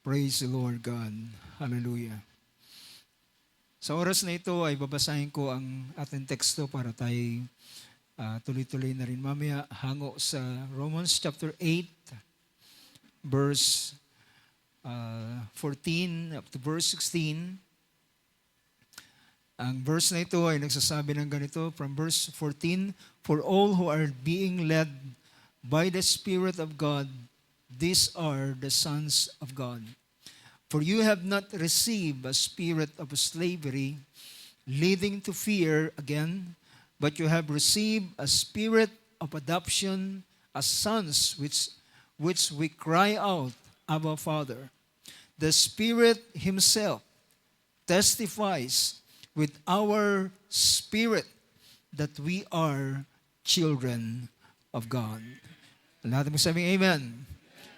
Praise the Lord God. Hallelujah. Sa oras na ito ay babasahin ko ang ating teksto para tayo tuloy-tuloy na rin mamaya hango sa Romans chapter 8, verse 14 up to verse 16. Ang verse na ito ay nagsasabi ng ganito from verse 14, "For all who are being led by the Spirit of God, these are the sons of God. For you have not received a spirit of slavery, leading to fear again, but you have received a spirit of adoption as sons, which we cry out, Abba, Father. The Spirit Himself testifies with our spirit that we are children of God." Lahat mo sabing amen.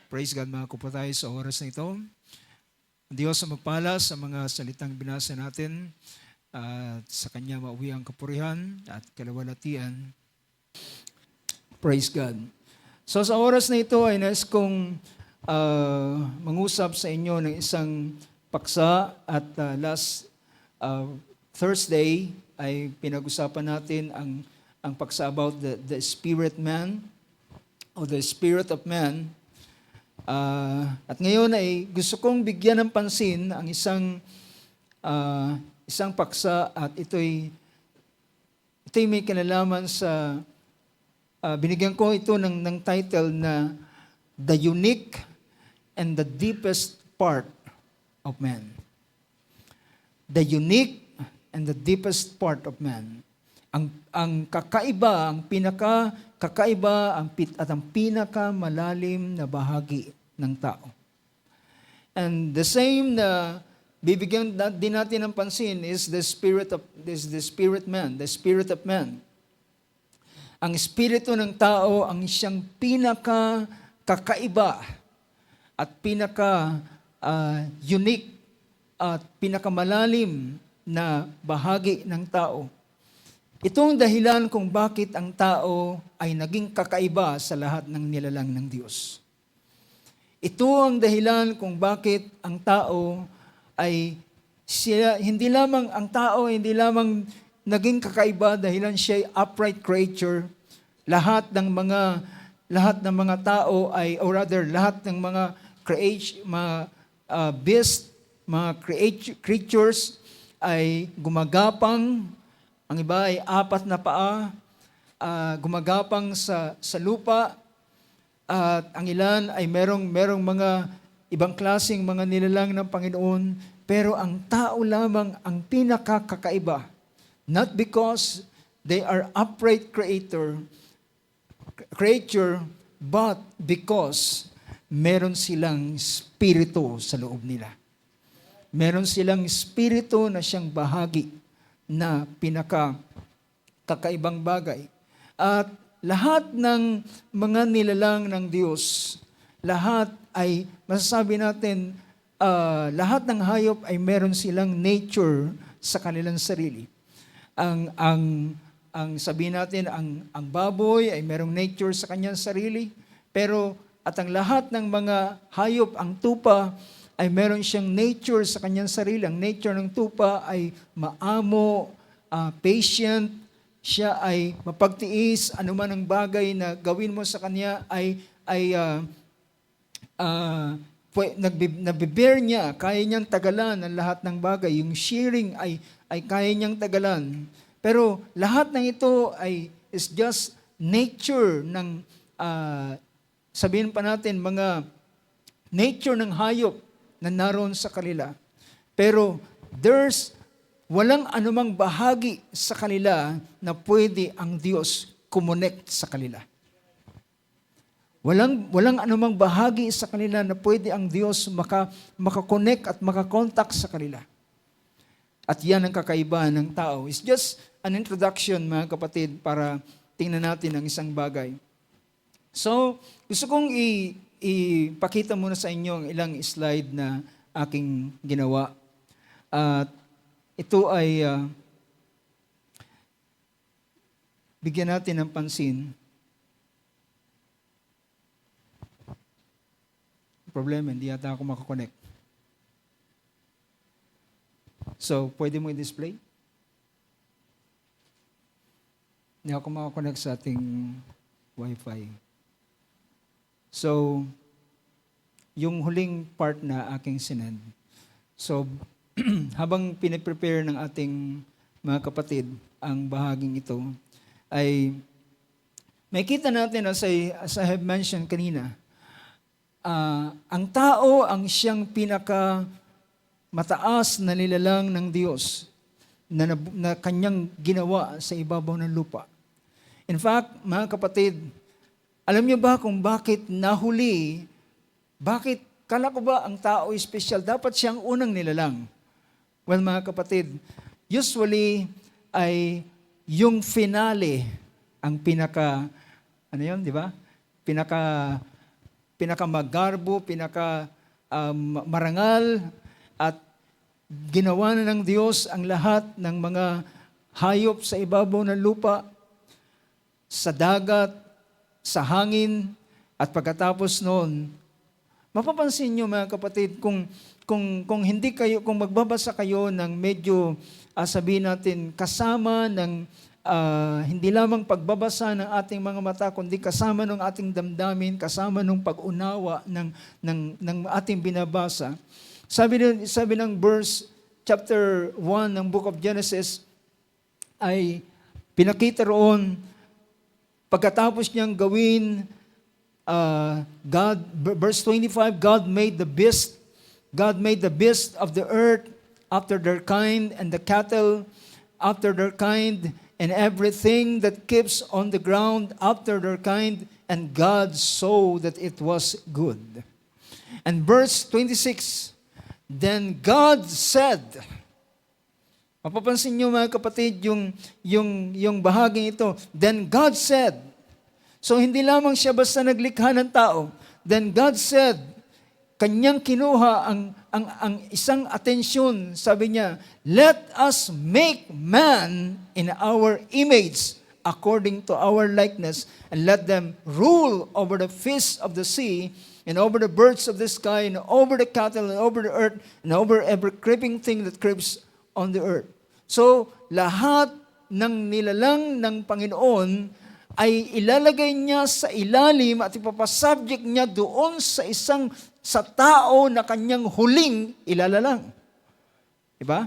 Praise God, mga kapatid, sa oras na ito. Ang Diyos ang magpala sa mga salitang binasa natin at sa Kanya mauwi ang kapurihan at kalawalatian. Praise God. So sa oras na ito ay nais kong mangusap sa inyo ng isang paksa at last Thursday ay pinag-usapan natin ang paksa about the spirit man or the spirit of man. At ngayon ay gusto kong bigyan ng pansin ang isang paksa at ito'y may kinalaman sa binigyan ko ito ng title na The Unique and the Deepest Part of Man. The unique and the deepest part of man. Ang kakaiba, ang pinaka-kakaiba at ang pinakamalalim na bahagi ng tao. And the same na bibigyan din natin ng pansin is the spirit man, the spirit of man. Ang espiritu ng tao ang siyang pinaka-kakaiba at pinaka-unique at pinakamalalim na bahagi ng tao. Itong dahilan kung bakit ang tao ay naging kakaiba sa lahat ng nilalang ng Diyos. Ito ang dahilan kung bakit ang tao ay hindi lamang naging kakaiba dahilan siya ay upright creature. Lahat ng mga tao ay, or rather, lahat ng mga beast, mga creatures ay gumagapang. Ang iba ay 4 na paa, gumagapang sa lupa. At ang ilan ay merong mga ibang klaseng mga nilalang ng Panginoon. Pero ang tao lamang ang pinakakakaiba. Not because they are upright creature, but because meron silang spirito sa loob nila. Meron silang spirito na siyang bahagi na pinaka-kakaibang bagay. At lahat ng mga nilalang ng Diyos, lahat ay, masasabi natin, lahat ng hayop ay meron silang nature sa kanilang sarili. Ang sabihin natin, ang baboy ay merong nature sa kanyang sarili, pero at ang lahat ng mga hayop, ang tupa, ay meron siyang nature sa kanyang sarili. Ang nature ng tupa ay maamo, patient, siya ay mapagtiis, anuman ang bagay na gawin mo sa kanya ay nabibear niya, kaya niyang tagalan ang lahat ng bagay. Yung shearing ay kaya niyang tagalan. Pero lahat ng ito is just nature ng, sabihin pa natin, mga nature ng hayop na naroon sa kanila. Pero walang anumang bahagi sa kanila na pwede ang Diyos kumonect sa kanila. Walang anumang bahagi sa kanila na pwede ang Diyos makakonect at makakontak sa kanila. At yan ang kakaiba ng tao. It's just an introduction, mga kapatid, para tingnan natin ang isang bagay. So, gusto kong ipakita muna sa inyo ang ilang slide na aking ginawa. At ito ay bigyan natin ng pansin. Problema, hindi yata ako makakonect. So, pwede mo i-display? Hindi ako makakonect sa ating Wi-Fi. So, yung huling part na aking sinend. So, habang piniprepare ng ating mga kapatid ang bahaging ito, ay makita natin as I have mentioned kanina, ang tao ang siyang pinaka mataas na nilalang ng Diyos na kanyang ginawa sa ibabaw ng lupa. In fact, mga kapatid, alam niyo ba kung bakit nahuli? Bakit? Kala ko ba ang tao is special? Dapat siyang unang nilalang. Well, mga kapatid, usually ay yung finale ang pinaka, ano yun, di ba? Pinaka magarbo, marangal, at ginawa na ng Diyos ang lahat ng mga hayop sa ibabaw ng lupa, sa dagat, sa hangin, at pagkatapos noon, mapapansin nyo mga kapatid, kung hindi kayo, kung magbabasa kayo ng medyo, sabihin natin, kasama ng, hindi lamang pagbabasa ng ating mga mata, kundi kasama ng ating damdamin, kasama ng pag-unawa ng ating binabasa. Sabi ng verse, chapter 1 ng Book of Genesis, ay pinakita roon, pagkatapos niyang gawin, God, verse 25, God made the beast of the earth after their kind, and the cattle after their kind, and everything that keeps on the ground after their kind, and God saw that it was good. And verse 26, then God said, mapapansin niyo mga kapatid yung bahaging ito, then God said, so hindi lamang siya basta naglikha ng tao, then God said, kanyang kinuha ang isang atensyon, sabi niya, let us make man in our image, according to our likeness, and let them rule over the fish of the sea, and over the birds of the sky, and over the cattle, and over the earth, and over every creeping thing that creeps on the earth. So, lahat ng nilalang ng Panginoon ay ilalagay niya sa ilalim at ipapasubject niya doon sa tao na kanyang huling ilalalang. Diba?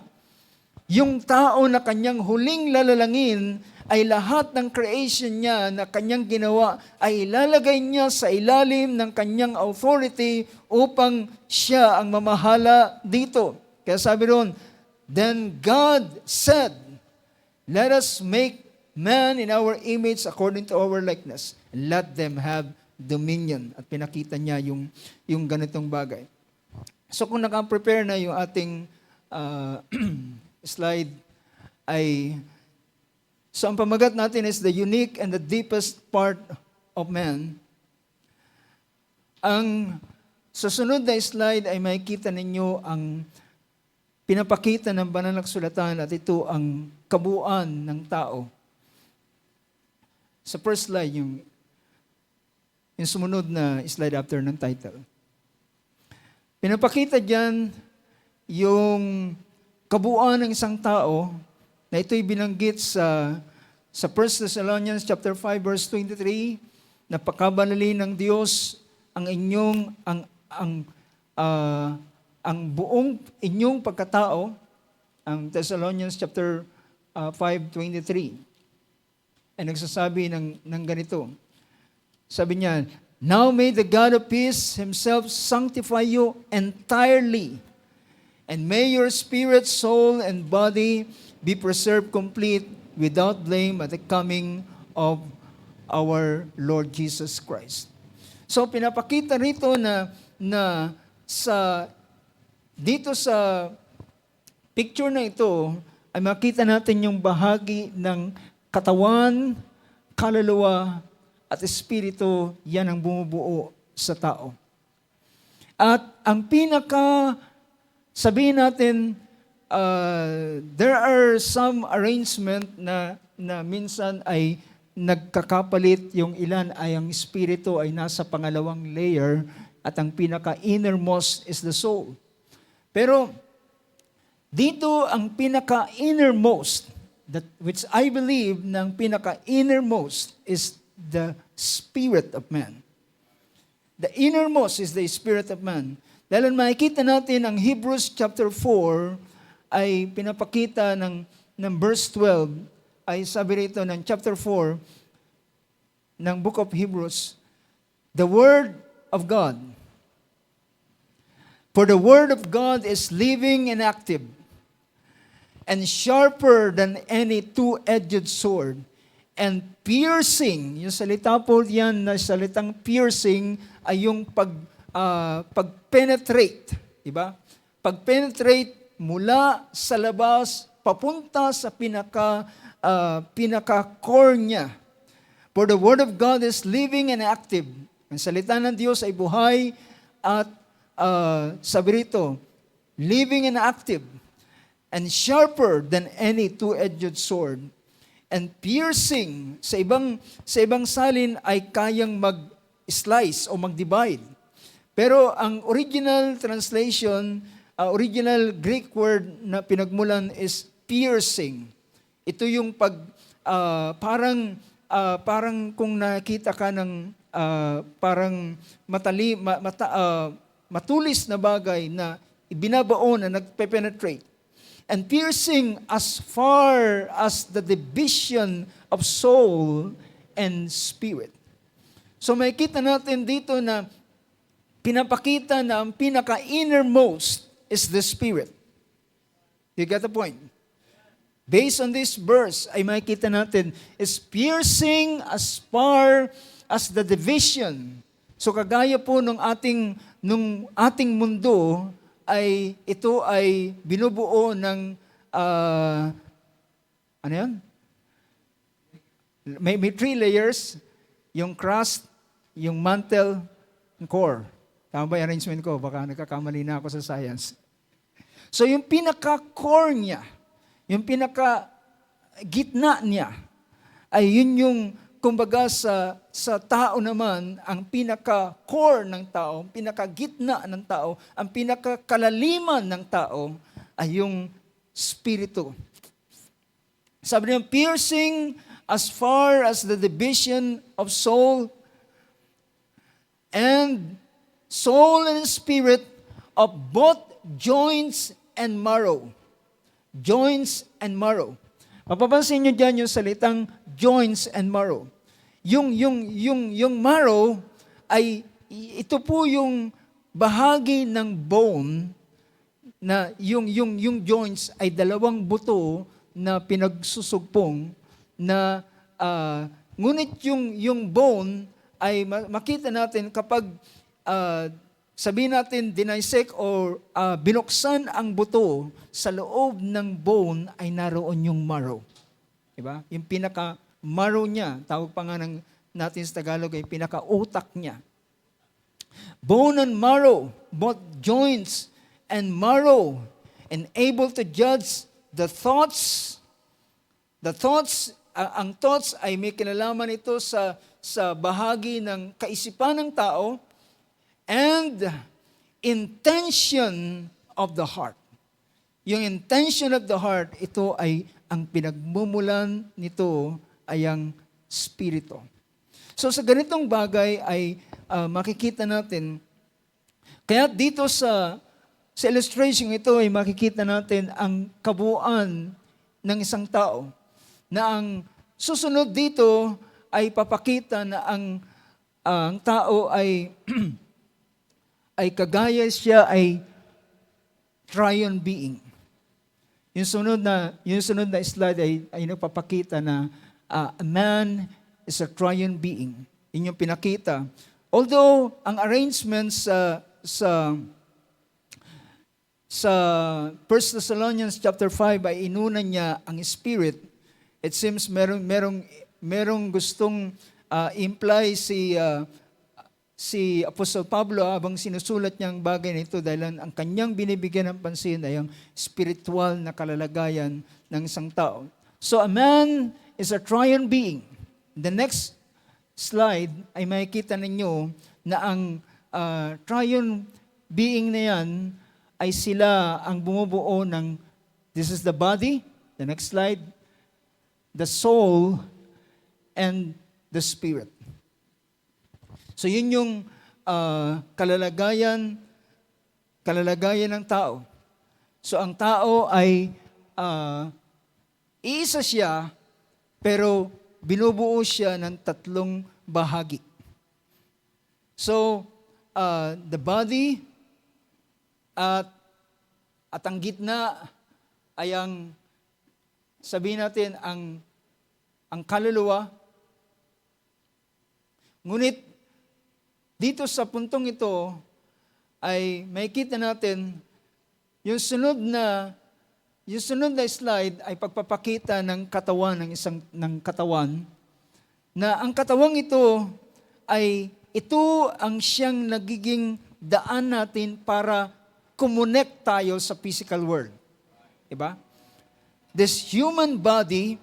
Yung tao na kanyang huling lalalangin ay lahat ng creation niya na kanyang ginawa ay ilalagay niya sa ilalim ng kanyang authority upang siya ang mamahala dito. Kaya sabi roon, then God said, let us make man in our image according to our likeness, and let them have dominion. At pinakita niya yung ganitong bagay. So kung naka-prepare na yung ating slide, so ang pamagat natin is the unique and the deepest part of man. Ang susunod na slide ay makikita ninyo ang pinapakita ng banal na kasulatan, at ito ang kabuuan ng tao. Sa first slide, yung sumunod na slide after ng title. Pinapakita dyan yung kabuuan ng isang tao na ito'y binanggit sa 1 Thessalonians chapter 5 verse 23, na pagkabanali ng Diyos ang inyong ang buong inyong pagkatao, ang Thessalonians chapter 5:23. Ay nagsasabi ng ganito. Sabi niya, now may the God of peace himself sanctify you entirely, and may your spirit, soul, and body be preserved complete without blame at the coming of our Lord Jesus Christ. So pinapakita rito na dito sa picture na ito ay makita natin yung bahagi ng katawan, kaluluwa, at espiritu, yan ang bumubuo sa tao. At ang sabihin natin, there are some arrangement na minsan ay nagkakapalit, yung ilan ay ang espiritu ay nasa pangalawang layer, at ang pinaka-innermost is the soul. Pero, Dito ang pinaka-innermost, that which I believe ng pinaka-innermost is the spirit of man. The innermost is the spirit of man. Dahil makikita natin ang Hebrews chapter 4 ay pinapakita ng verse 12, ay sabi rito ng chapter 4 ng book of Hebrews, the word of God. For the word of God is living and active, and sharper than any two-edged sword, and piercing. Yung salita po yan na salitang piercing ay yung pag-penetrate. Diba? Pag-penetrate mula sa labas, papunta sa pinaka-core niya. For the word of God is living and active. Ang salita ng Diyos ay buhay at sabi rito, living and active, and sharper than any two-edged sword, and piercing. Sa ibang salin ay kayang mag-slice o mag-divide. Pero ang original translation, original Greek word na pinagmulan is piercing. Ito yung parang kung nakita ka ng parang matulis na bagay na ibinabaon na nagpe-penetrate. And piercing as far as the division of soul and spirit. So makikita natin dito na pinapakita na ang pinaka-innermost is the spirit. You get the point? Based on this verse, ay makikita natin is piercing as far as the division. So kagaya po nung ating mundo, ay ito ay binubuo ng ano yan? May 3 layers, yung crust, yung mantle, and core. Tama ba yung arrangement ko? Baka nagkakamali na ako sa science. So yung pinaka-core niya, yung pinaka-gitna niya, ay yun yung kumbaga sa tao naman, ang pinaka-core ng tao, ang pinaka-gitna ng tao, ang pinaka-kalaliman ng tao ay yung spirito. Sabi niya, piercing as far as the division of soul and spirit of both joints and marrow. Joints and marrow. Mapapansin nyo dyan yung salitang joints and marrow. Yung marrow ay ito po yung bahagi ng bone na yung joints ay dalawang buto na pinagsusugpong na ngunit yung bone ay makita natin kapag sabihin natin dinisect or binuksan ang buto, sa loob ng bone ay naroon yung marrow. Diba? Yung pinaka-marrow niya, tawag pa nga natin sa Tagalog, yung pinaka-utak niya. Bone and marrow, both joints and marrow, and able to judge the thoughts. Ang thoughts ay may kinalaman ito sa bahagi ng kaisipan ng tao, and intention of the heart. Yung intention of the heart, ito ay ang pinagmumulan nito ay ang spirito. So sa ganitong bagay ay makikita natin, kaya dito sa illustration ito ay makikita natin ang kabuuan ng isang tao, na ang susunod dito ay papakita na ang tao ay ay kagaya siya ay triune being. Yung sunod na slide ay nagpapakita na a man is a triune being. Yun yung pinakita. Although ang arrangements sa 1 Thessalonians chapter 5 ay inuna niya ang spirit, it seems merong gustong imply si Apostol Pablo habang sinusulat niya ang bagay nito dahil ang kanyang binibigyan ng pansin ay ang spiritual na kalalagayan ng isang tao. So a man is a triune being. The next slide ay makikita ninyo na ang triune being na yan ay sila ang bumubuo ng This is the body. The next slide. The soul and the spirit. So yun yung kalalagayan ng tao. So ang tao ay iisa siya, pero binubuo siya ng tatlong bahagi. So, the body at ang gitna ay ang, sabihin natin, ang kaluluwa. Ngunit, dito sa puntong ito, ay makikita natin yung sunod na slide ay pagpapakita ng katawan ng katawan, na ang katawang ito ay ito ang siyang nagiging daan natin para connect tayo sa physical world. Diba? This human body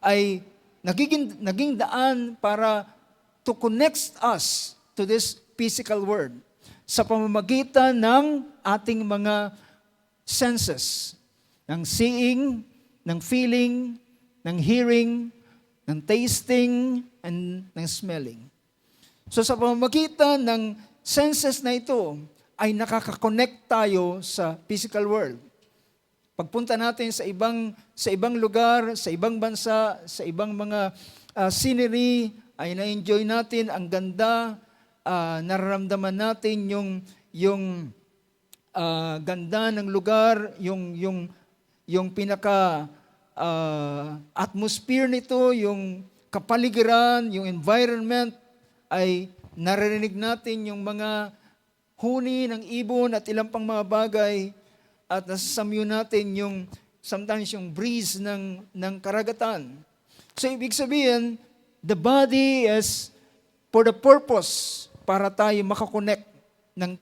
ay naging daan para to connect us to this physical world sa pamamagitan ng ating mga senses, ng seeing, ng feeling, ng hearing, ng tasting, and ng smelling. So sa pamamagitan ng senses na ito, ay nakaka-connect tayo sa physical world. Pagpunta natin sa ibang lugar, sa ibang bansa, sa ibang mga scenery, ay na-enjoy natin ang ganda, nararamdaman natin yung ganda ng lugar, yung pinaka atmosphere nito, yung kapaligiran, yung environment, ay naririnig natin yung mga huni ng ibon at ilang pang mga bagay, at nasasamyo natin sometimes yung breeze ng karagatan. So ibig sabihin, the body is for the purpose para tayo makakonect ng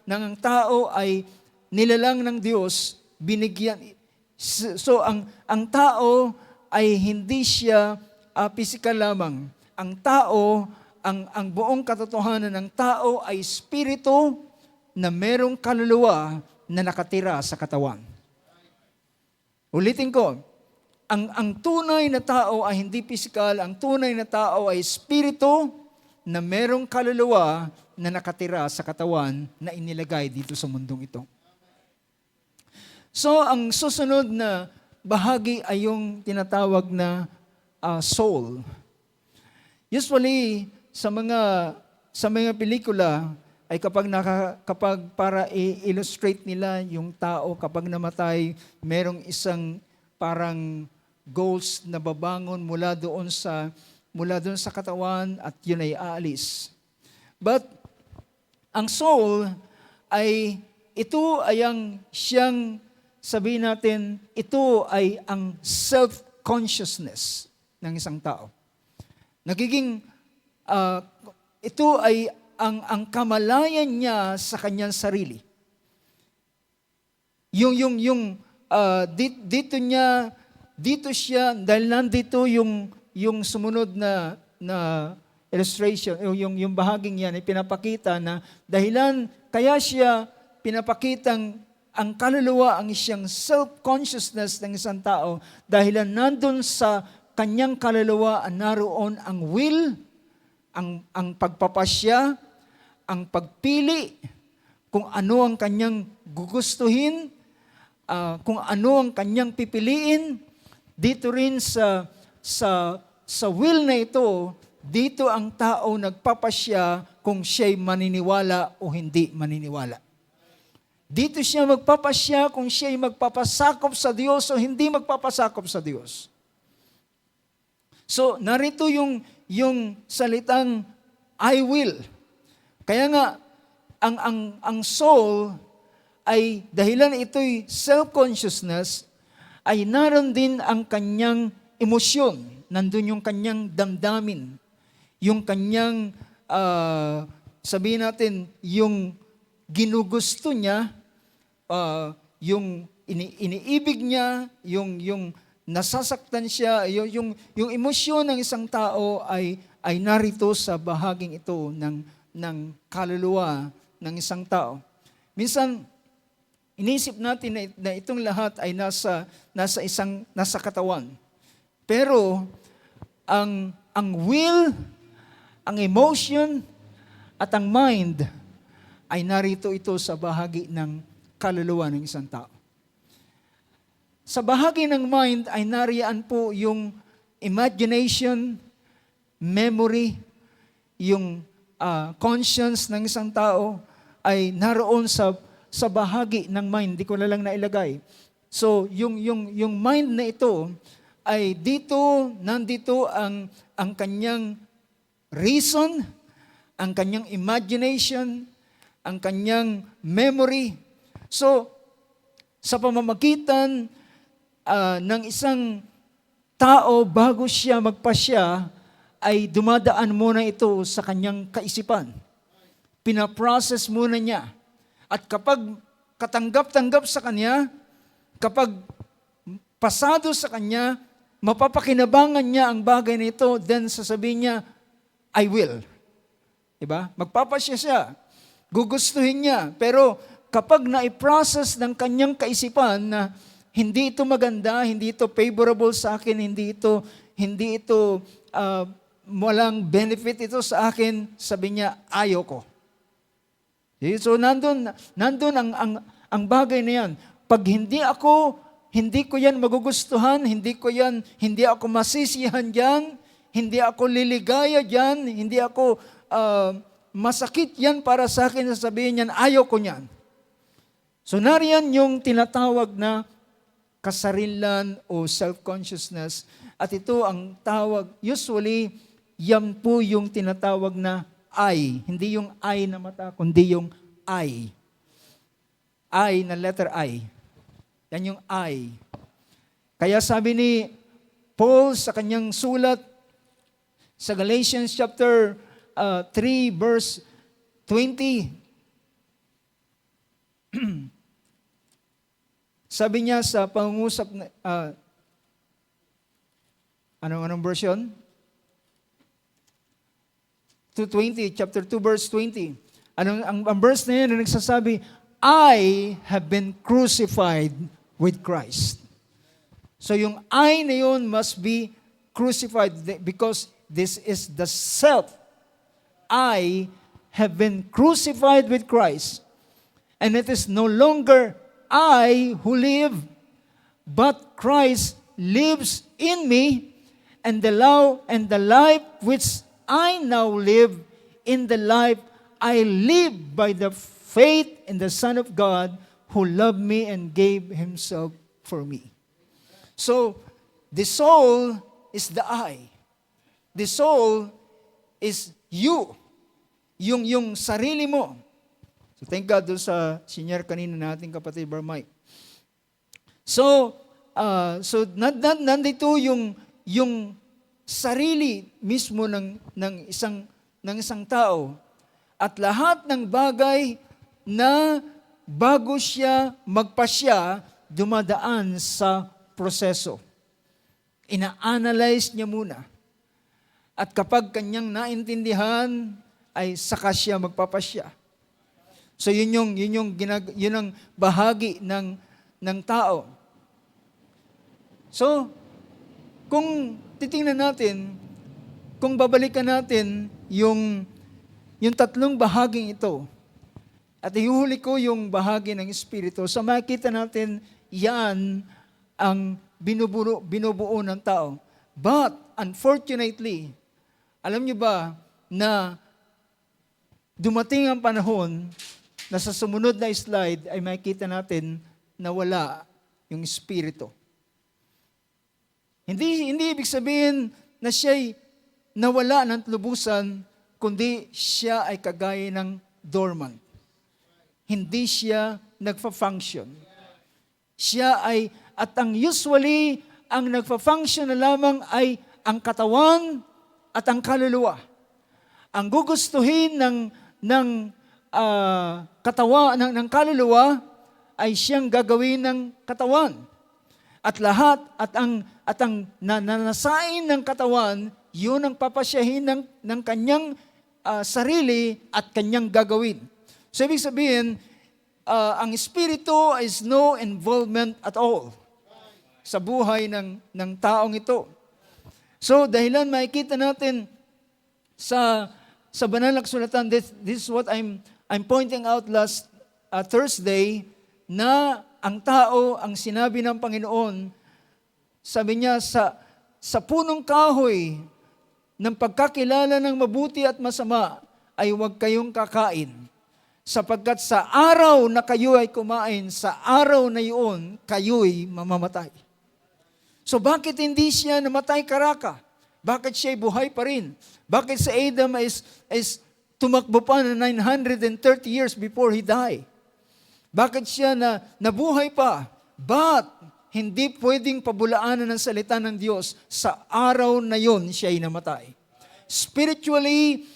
ang tao ay nilalang ng Diyos, binigyan. So ang tao ay hindi siya physical lamang. Ang tao, ang buong katotohanan ng tao ay espiritu na merong kaluluwa na nakatira sa katawan. Ulitin ko, ang tunay na tao ay hindi physical, ang tunay na tao ay espiritu na merong kaluluwa na nakatira sa katawan na inilagay dito sa mundong ito. So, ang susunod na bahagi ay yung tinatawag na soul. Usually, sa mga pelikula, ay kapag para i-illustrate nila yung tao, kapag namatay, merong isang parang ghost na babangon mula doon sa katawan at yun ay aalis. But ang soul ito ay ang siyang, sabihin natin, ito ay ang self-consciousness ng isang tao. Ito ay ang kamalayan niya sa kanyang sarili. Dito siya, dahil nandito yung sumunod na illustration, yung bahaging yan ay pinapakita na dahilan, kaya siya pinapakitang ang kaluluwa, ang siyang self-consciousness ng isang tao, dahilan nandun sa kanyang kaluluwa, naroon ang will, ang pagpapasya, ang pagpili, kung ano ang kanyang gugustuhin, kung ano ang kanyang pipiliin. Dito rin sa will na ito, dito ang tao nagpapasya kung siya'y maniniwala o hindi maniniwala. Dito siya magpapasya kung siya'y magpapasakop sa Diyos o hindi magpapasakop sa Diyos. So, narito yung salitang I will. Kaya nga, ang soul ay dahilan ito'y self-consciousness, ay naroon din ang kanyang emosyon. Nandun yung kanyang damdamin. Yung kanyang, sabihin natin, yung ginugusto niya, yung iniibig niya, yung nasasaktan siya, yung emosyon ng isang tao ay narito sa bahaging ito ng kaluluwa ng isang tao. Minsan, Inisip natin na itong lahat ay nasa katawan. Pero ang will, ang emotion, at ang mind ay narito ito sa bahagi ng kaluluwa ng isang tao. Sa bahagi ng mind ay nariyan po yung imagination, memory, yung conscience ng isang tao ay naroon sa bahagi ng mind. Di ko na lang nailagay. So, yung mind na ito ay nandito ang kanyang reason, ang kanyang imagination, ang kanyang memory. So, sa pamamagitan ng isang tao bago siya magpasya, ay dumadaan muna ito sa kanyang kaisipan. Pinaprocess muna niya. At kapag katanggap-tanggap sa kanya, kapag pasado sa kanya, mapapakinabangan niya ang bagay na ito, then sasabihin niya, I will. Diba? Magpapasya siya. Gugustuhin niya. Pero kapag na-process ng kanyang kaisipan na hindi ito maganda, hindi ito favorable sa akin, hindi ito walang benefit ito sa akin, sabi niya, ayaw ko. So nandun ang bagay na yan. Pag hindi ko yan magugustuhan, hindi ako masisiyahan diyan, hindi ako liligaya diyan, hindi ako masakit yan para sa akin, sasabihin niyan, ayaw ko niyan. So nariyan yung tinatawag na kasarilan o self-consciousness, at ito ang tawag, usually, yan po yung tinatawag na I. Hindi yung I na mata, kundi yung I. I na letter I. Yan yung I. Kaya sabi ni Paul sa kanyang sulat sa Galatians chapter 3 verse 20, sabi niya sa pangungusap, anong version? 2:20, chapter 2, verse 20. Ang verse na yan na nagsasabi, I have been crucified with Christ. So yung I na yun must be crucified because this is the self. I have been crucified with Christ. And it is no longer I who live, but Christ lives in me, and the life which I now live, in the life I live by the faith in the Son of God who loved me and gave Himself for me. So, the soul is the I. The soul is you. Yung sarili mo. So, thank God doon sa senior kanina nating kapatid, Brother Mike. So nandito yung sarili mismo ng isang tao, at lahat ng bagay na bago siya magpasya, dumadaan sa proseso. Ina-analyze niya muna. At kapag kanyang naintindihan, ay saka siya magpapasya. So yun ang bahagi ng tao. So, kung titingnan natin, kung babalikan natin yung tatlong bahaging ito, at ihuli ko yung bahagi ng Espiritu, so makikita natin yan ang binubuo ng tao. But, unfortunately, alam niyo ba na dumating ang panahon na sa sumunod na slide ay makikita natin na wala yung Espiritu. Hindi ibig sabihin na siya'y nawala ng lubusan, kundi siya ay kagaya ng dormant. Hindi siya nagfa-function. Siya ay, at usually, ang nagfa-function na lamang ay ang katawan at ang kaluluwa. Ang gugustuhin ng katawan, ng kaluluwa, ay siyang gagawin ng katawan. At lahat, at ang nanasain ng katawan, yun ang papasyahin ng kanyang sarili at kanyang gagawin. So, ibig sabihin, ang Espiritu is no involvement at all sa buhay ng taong ito. So, dahilan makikita natin sa banal na kasulatan, this is what I'm pointing out last Thursday, na ang tao, ang sinabi ng Panginoon, sabi niya, sa punong kahoy ng pagkakilala ng mabuti at masama, ay huwag kayong kakain. Sapagkat sa araw na kayo ay kumain, sa araw na iyon, kayo'y mamamatay. So bakit hindi siya namatay karaka? Bakit siya'y buhay pa rin? Bakit si Adam is tumakbo pa na 930 years before he died? Bakit siya nabuhay pa? But hindi pwedeng pabulaanan ng salita ng Diyos. Sa araw na yon siya ay namatay. Spiritually,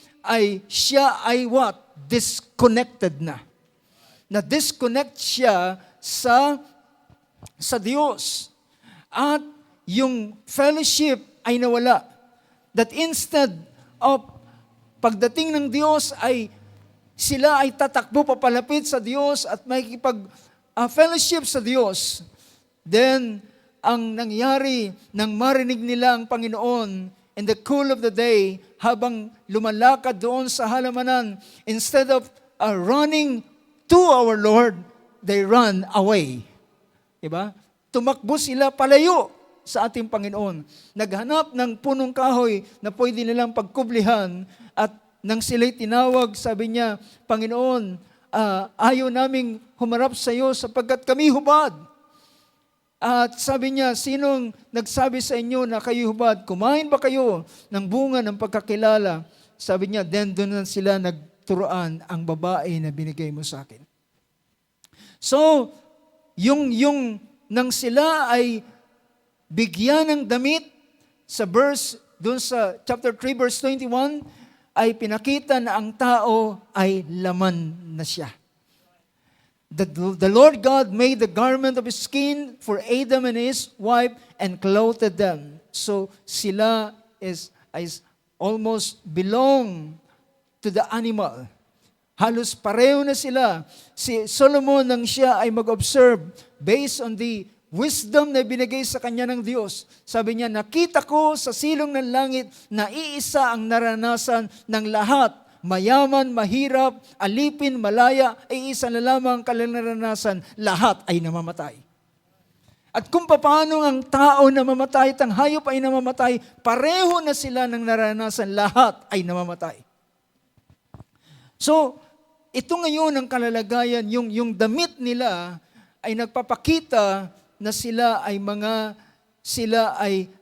siya ay what? Disconnected na. Na-disconnect siya sa Diyos. At yung fellowship ay nawala. That instead of pagdating ng Diyos sila ay tatakbo papalapit sa Diyos at makikipag-fellowship sa Diyos. Then, ang nangyari nang marinig nila ang Panginoon in the cool of the day, habang lumalakad doon sa halamanan, instead of running to our Lord, they run away. Diba? Tumakbo sila palayo sa ating Panginoon. Naghanap ng punong kahoy na pwede nilang pagkublihan, at nang sila'y tinawag, sabi niya, Panginoon, ayaw naming humarap sa iyo sapagkat kami hubad. At sabi niya, sinong nagsabi sa inyo na kayo hubad? Kumain ba kayo ng bunga ng pagkakilala? Sabi niya, then doon na sila nagturoan ang babae na binigay mo sa akin. So, yung nang sila ay bigyan ng damit, sa verse, doon sa chapter 3, verse 21, ay pinakita na ang tao ay laman na siya. The Lord God made the garment of his skin for Adam and his wife and clothed them. So sila is almost belong to the animal. Halos pareho na sila. Si Solomon, nang siya ay mag-observe based on the wisdom na binigay sa kanya ng Diyos. Sabi niya, nakita ko sa silong ng langit na iisa ang naranasan ng lahat. Mayaman, mahirap, alipin, malaya, ay isa na lamang naranasan. Lahat ay namamatay. At kung paano ang tao namamatay at ang hayop ay namamatay, pareho na sila ng naranasan. Lahat ay namamatay. So, ito ngayon ang kalalagayan, yung damit nila ay nagpapakita na sila ay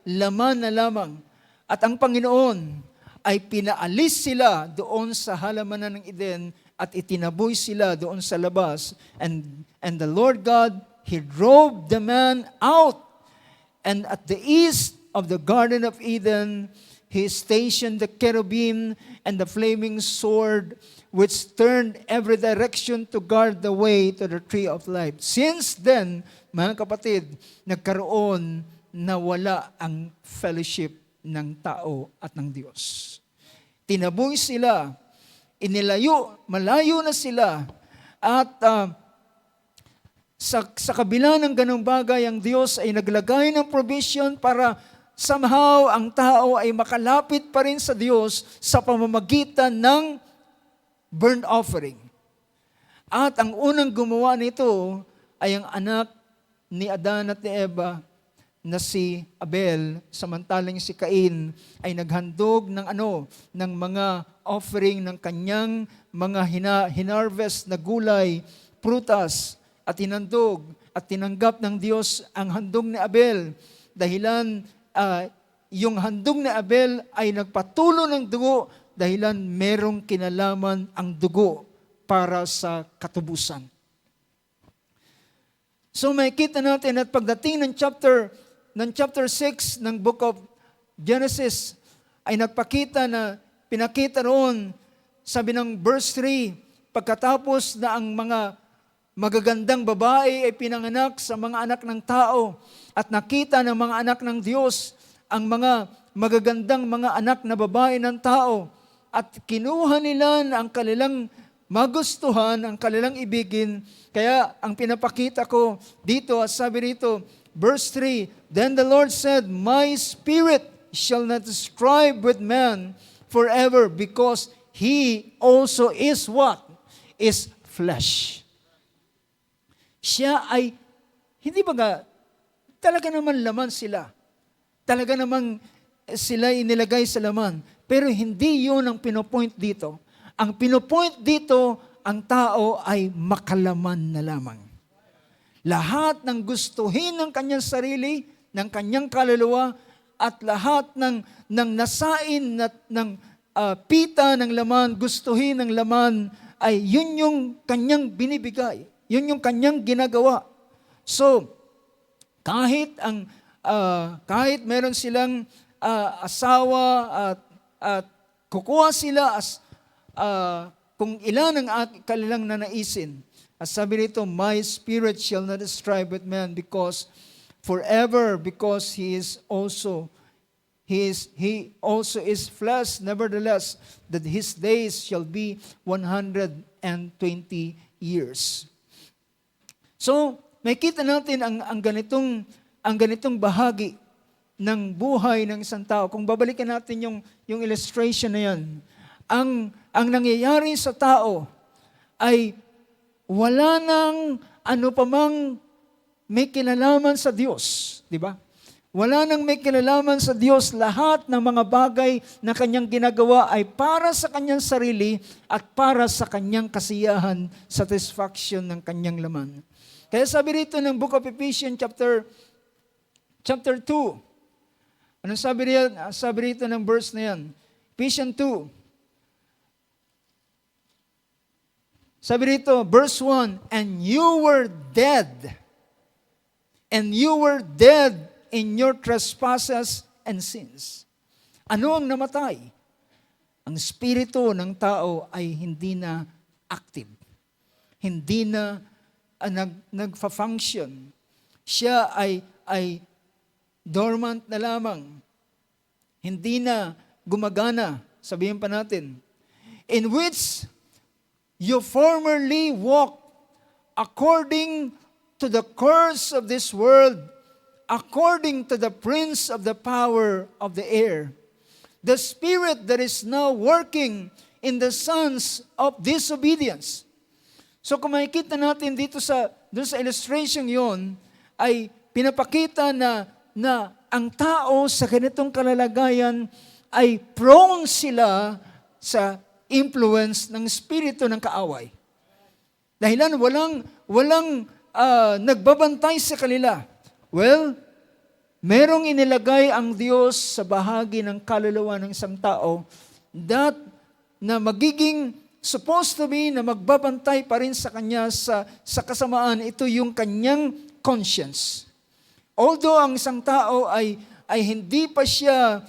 laman na lamang. At ang Panginoon ay pinaalis sila doon sa halamanan ng Eden at itinaboy sila doon sa labas. And the Lord God, He drove the man out. And at the east of the Garden of Eden, He stationed the cherubim and the flaming sword, which turned every direction to guard the way to the tree of life. Since then, mga kapatid, nagkaroon na wala ang fellowship ng tao at ng Diyos. Tinaboy sila, malayo na sila, at sa kabila ng ganung bagay, ang Diyos ay naglagay ng provision para somehow ang tao ay makalapit pa rin sa Diyos sa pamamagitan ng burnt offering. At ang unang gumawa nito ay ang anak ni Adan at ni Eva na si Abel, samantalang si Cain ay naghandog ng mga offering ng kanyang mga hinarvest na gulay, prutas, at hinandog at tinanggap ng Diyos ang handog ni Abel. Dahilan yung handog ni Abel ay nagpatulo ng dugo dahilan merong kinalaman ang dugo para sa katubusan. So makikita natin at pagdating ng chapter 6 ng book of Genesis ay pinakita roon, sabi ng verse 3, pagkatapos na ang mga magagandang babae ay pinanganak sa mga anak ng tao at nakita ng mga anak ng Diyos ang mga magagandang mga anak na babae ng tao at kinuha nila ang kanilang magustuhan, ang kanilang ibigin. Kaya ang pinapakita ko dito, at sabi rito, verse 3, Then the Lord said, My spirit shall not strive with man forever, because he also is what? Is flesh. Siya ay, hindi ba talaga naman laman sila. Talaga namang sila inilagay sa laman. Pero hindi yun ang pinopoint dito. Ang pinopoint dito, ang tao ay makalaman na lamang. Lahat ng gustuhin ng kanyang sarili, ng kanyang kaluluwa, at lahat ng nasain ng pita ng laman, gustuhin ng laman, ay yun yung kanyang binibigay. Yun yung kanyang ginagawa. So, kahit meron silang asawa at kukuha sila kung ilan ang kanilang nanaisin. As sabi nito, My spirit shall not strive with man because he also is flesh, nevertheless, that his days shall be 120 years. So, makita natin ang ganitong bahagi ng buhay ng isang tao. Kung babalikan natin yung illustration na yan, ang nangyayari sa tao ay wala nang ano pa mang may kinalaman sa Diyos, di ba? Wala nang may kinalaman sa Diyos. Lahat ng mga bagay na kanyang ginagawa ay para sa kanyang sarili at para sa kanyang kasiyahan, satisfaction ng kanyang laman. Kaya sabi rito ng Book of Ephesians chapter 2. Anong sabi riyan? Sabi rito ng verse na yan. Ephesians 2. Sabi rito, verse 1, And you were dead in your trespasses and sins. Ano ang namatay? Ang spirito ng tao ay hindi na active. Hindi na nagfa-function. Siya ay dormant na lamang. Hindi na gumagana, sabihin pa natin. In which you formerly walked according to the course of this world, according to the prince of the power of the air, the spirit that is now working in the sons of disobedience. So kung makikita natin dito doon sa illustration yon, ay pinapakita na ang tao sa ganitong kalalagayan ay prone sila sa influence ng espiritu ng kaaway. Dahilan walang nagbabantay sa kanila. Well, merong inilagay ang Diyos sa bahagi ng kaluluwa ng isang tao na magiging supposed to be na magbabantay pa rin sa kanya sa kasamaan. Ito yung kanyang conscience. Although ang isang tao ay hindi pa siya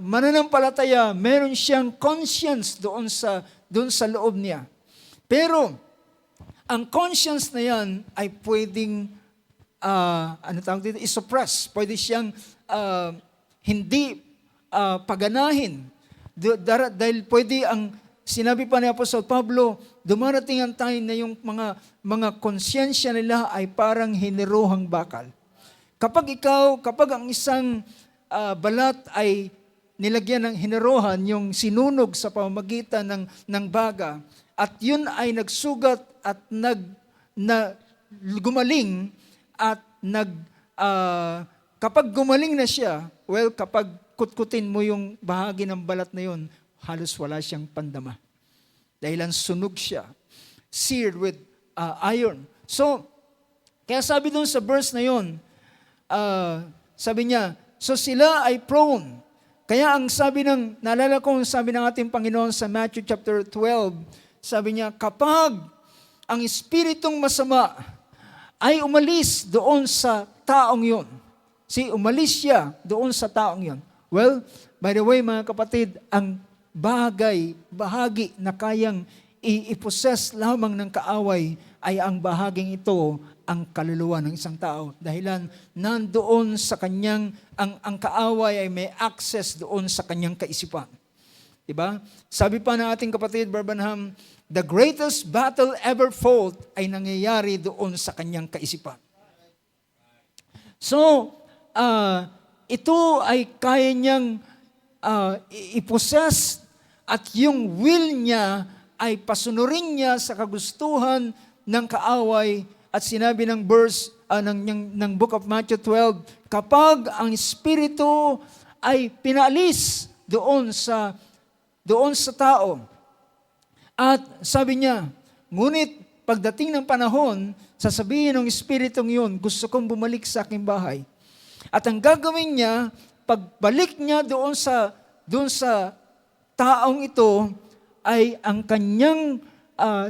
mananampalataya, meron siyang conscience doon sa loob niya. Pero ang conscience na yan ay pwedeng i-suppress. Pwede siyang hindi paganahin. Dahil pwede sinabi pa ni Apostol Pablo, dumarating ang time na yung mga konsyensya nila ay parang hiniruhang bakal. Kapag ang isang balat ay nilagyan ng hiniruhan, yung sinunog sa pamamagitan ng baga, at yun ay nagsugat at gumaling, at kapag gumaling na siya, well, kapag kutkutin mo yung bahagi ng balat na yun, halos wala siyang pandama. Dahilan sunog siya, seared with iron. So, kaya sabi doon sa verse na yun, sabi niya, so sila ay prone. Kaya ang naalala ko ang sabi ng ating Panginoon sa Matthew chapter 12, sabi niya, kapag ang espiritong masama ay umalis doon sa taong yun. Umalis siya doon sa taong yun. Well, by the way mga kapatid, ang bahagi na kayang i-possess lamang ng kaaway ay ang bahaging ito, ang kaluluwa ng isang tao. Dahilan, nandoon sa kanyang, ang kaaway ay may access doon sa kanyang kaisipan. Diba? Sabi pa ng ating kapatid Barbanham, the greatest battle ever fought ay nangyayari doon sa kanyang kaisipan. So, ito ay kaya niyang i-possess at yung will niya ay pasunurin niya sa kagustuhan ng kaaway at sinabi ng verse ng Book of Matthew 12, kapag ang Espiritu ay pinaalis doon sa tao. At sabi niya, ngunit pagdating ng panahon, sasabihin ng Espiritong yun, gusto kong bumalik sa aking bahay. At ang gagawin niya, pagbalik niya doon sa taong ito, ay ang kanyang,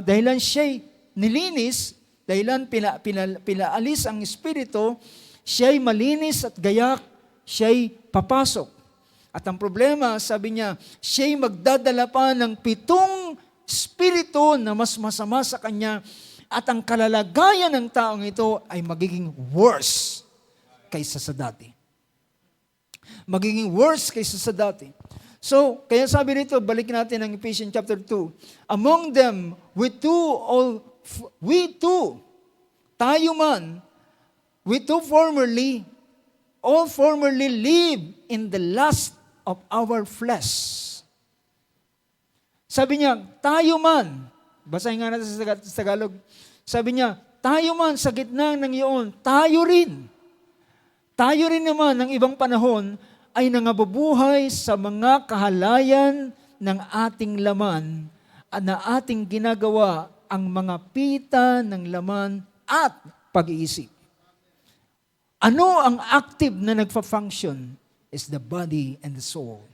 dahilan siya'y nilinis, dahilan pinaalis ang Espiritu, siya'y malinis at gayak, siya'y papasok. At ang problema, sabi niya, siya'y magdadala pa ng 7 spirito na mas masama sa kanya at ang kalalagayan ng taong ito ay magiging worse kaysa sa dati. Magiging worse kaysa sa dati. So, kaya sabi rito, balik natin ang Ephesians chapter 2. Among them, we too, tayo man, we too formerly live in the lust of our flesh. Sabi niya, tayo man, basahin nga natin sa Tagalog, sabi niya, tayo man sa gitna ng iyon, tayo rin. Tayo rin naman ng ibang panahon ay nangabubuhay sa mga kahalayan ng ating laman at na ating ginagawa ang mga pita ng laman at pag-iisip. Ano ang active na nagfa-function? Is the body and the soul.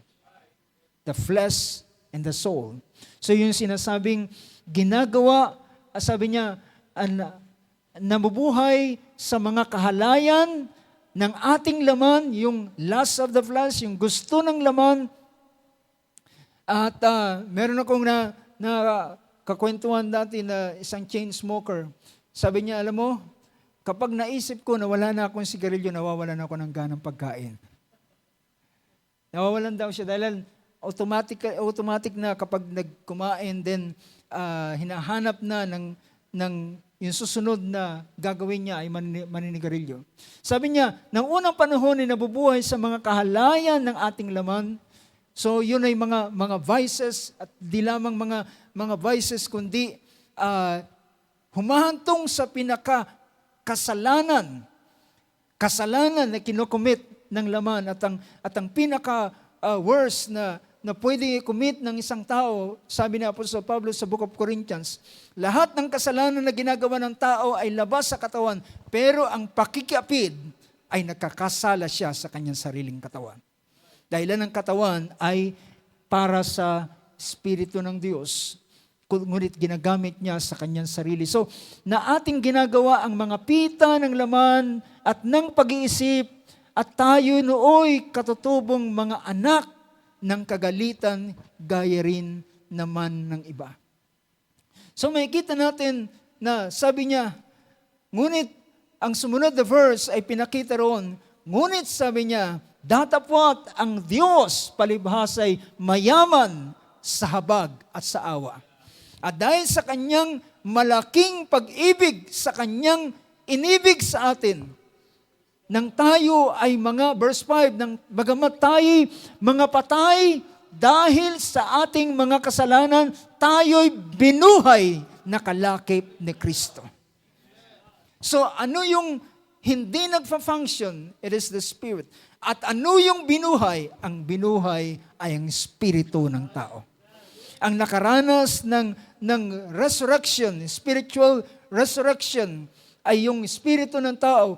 The flesh and the soul. So yung sinasabing ginagawa, sabi niya, nabubuhay sa mga kahalayan ng ating laman, yung lust of the flesh, yung gusto ng laman. At meron akong kakwentuhan dati na isang chain smoker. Sabi niya, alam mo, kapag naisip ko na wala na akong sigarilyo, nawawalan ako ng ganang pagkain. Nawawalan daw siya dahil automatic na kapag nagkumain, then hinahanap na ng yung susunod na gagawin niya ay maninigarilyo. Sabi niya, ng unang panahon ay nabubuhay sa mga kahalayan ng ating laman. So yun ay mga vices at di lamang mga vices kundi humahantong sa kasalanan na kinocommit ng laman at ang pinaka worst na pwedeng i-commit ng isang tao, sabi ni Apostol Pablo sa Book of Corinthians, lahat ng kasalanan na ginagawa ng tao ay labas sa katawan, pero ang pakikiapid ay nagkakasala siya sa kanyang sariling katawan. Dahilan ng katawan ay para sa Espiritu ng Diyos, ngunit ginagamit niya sa kanyang sarili. So, na ating ginagawa ang mga pita ng laman at ng pag-iisip, at tayo nooy katutubong mga anak ng kagalitan, gaya rin naman ng iba. So makikita natin na sabi niya, ngunit ang sumunod na verse ay pinakita roon, ngunit sabi niya, datapwat ang Diyos palibhasay mayaman sa habag at sa awa. At dahil sa kanyang malaking pag-ibig, sa kanyang inibig sa atin, nang tayo ay verse 5, bagamat tayo mga patay dahil sa ating mga kasalanan, tayo'y binuhay na kalakip ni Kristo. So ano yung hindi nagfa-function? It is the Spirit. At ano yung binuhay? Ang binuhay ay ang Espiritu ng tao. Ang nakaranas ng resurrection, spiritual resurrection, ay yung Espiritu ng tao.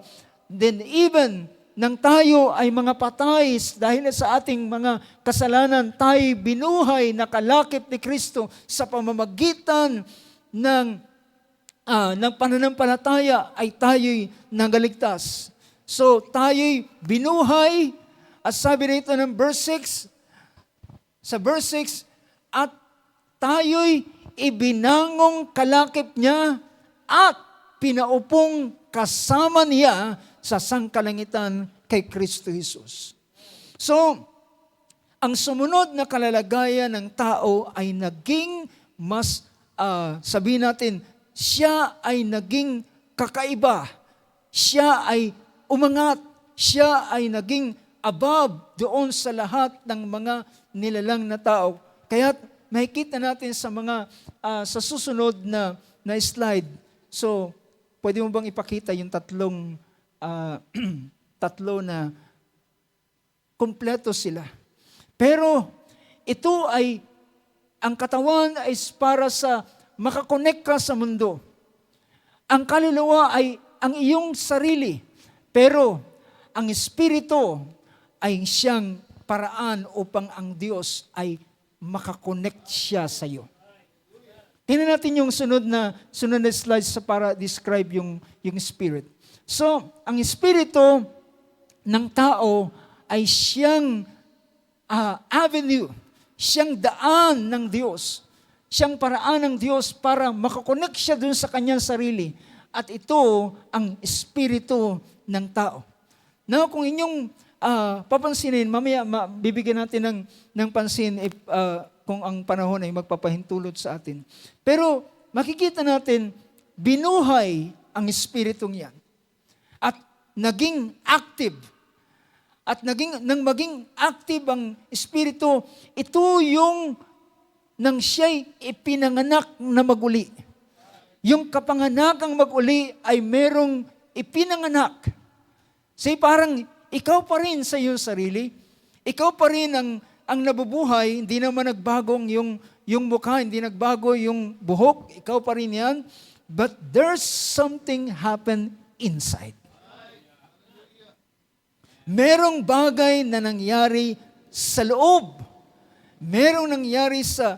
Then even nang tayo ay mga patay dahil sa ating mga kasalanan, tayo binuhay na kalakip ni Kristo sa pamamagitan ng pananampalataya ay tayo'y nagaligtas. So tayo'y binuhay at sabi rito ng verse 6, sa verse 6, at tayo'y ibinangong kalakip niya at pinaupong kasama niya sa sangkalangitan kay Kristo Jesus. So, ang sumunod na kalalagayan ng tao ay naging mas, sabihin natin, siya ay naging kakaiba. Siya ay umangat. Siya ay naging above doon sa lahat ng mga nilalang na tao. Kaya makikita natin sa mga sa susunod na slide. So, pwede mo bang ipakita yung tatlo na kumpleto sila. Pero ito ay, ang katawan ay para sa makakonect ka sa mundo. Ang kaluluwa ay ang iyong sarili. Pero ang espiritu ay siyang paraan upang ang Diyos ay makakonect siya sa iyo. Tingnan natin yung sunod na slides para describe yung spirit. So, ang espiritu ng tao ay siyang avenue, siyang daan ng Diyos, siyang paraan ng Diyos para makakonect siya dun sa kanyang sarili. At ito ang espiritu ng tao. Now, kung inyong papansinin, mamaya bibigyan natin ng pansin kung ang panahon ay magpapahintulot sa atin. Pero makikita natin, binuhay ang espiritong yan. At naging active. At nang maging active ang espiritu, ito yung nang siya'y ipinanganak na maguli. Yung kapanganakang maguli ay merong ipinanganak. Say parang ikaw pa rin sa iyong sarili. Ikaw pa rin ang nabubuhay, hindi naman nagbagong yung mukha, hindi nagbago yung buhok, ikaw pa rin yan. But there's something happen inside. Merong bagay na nangyari sa loob. Merong nangyari sa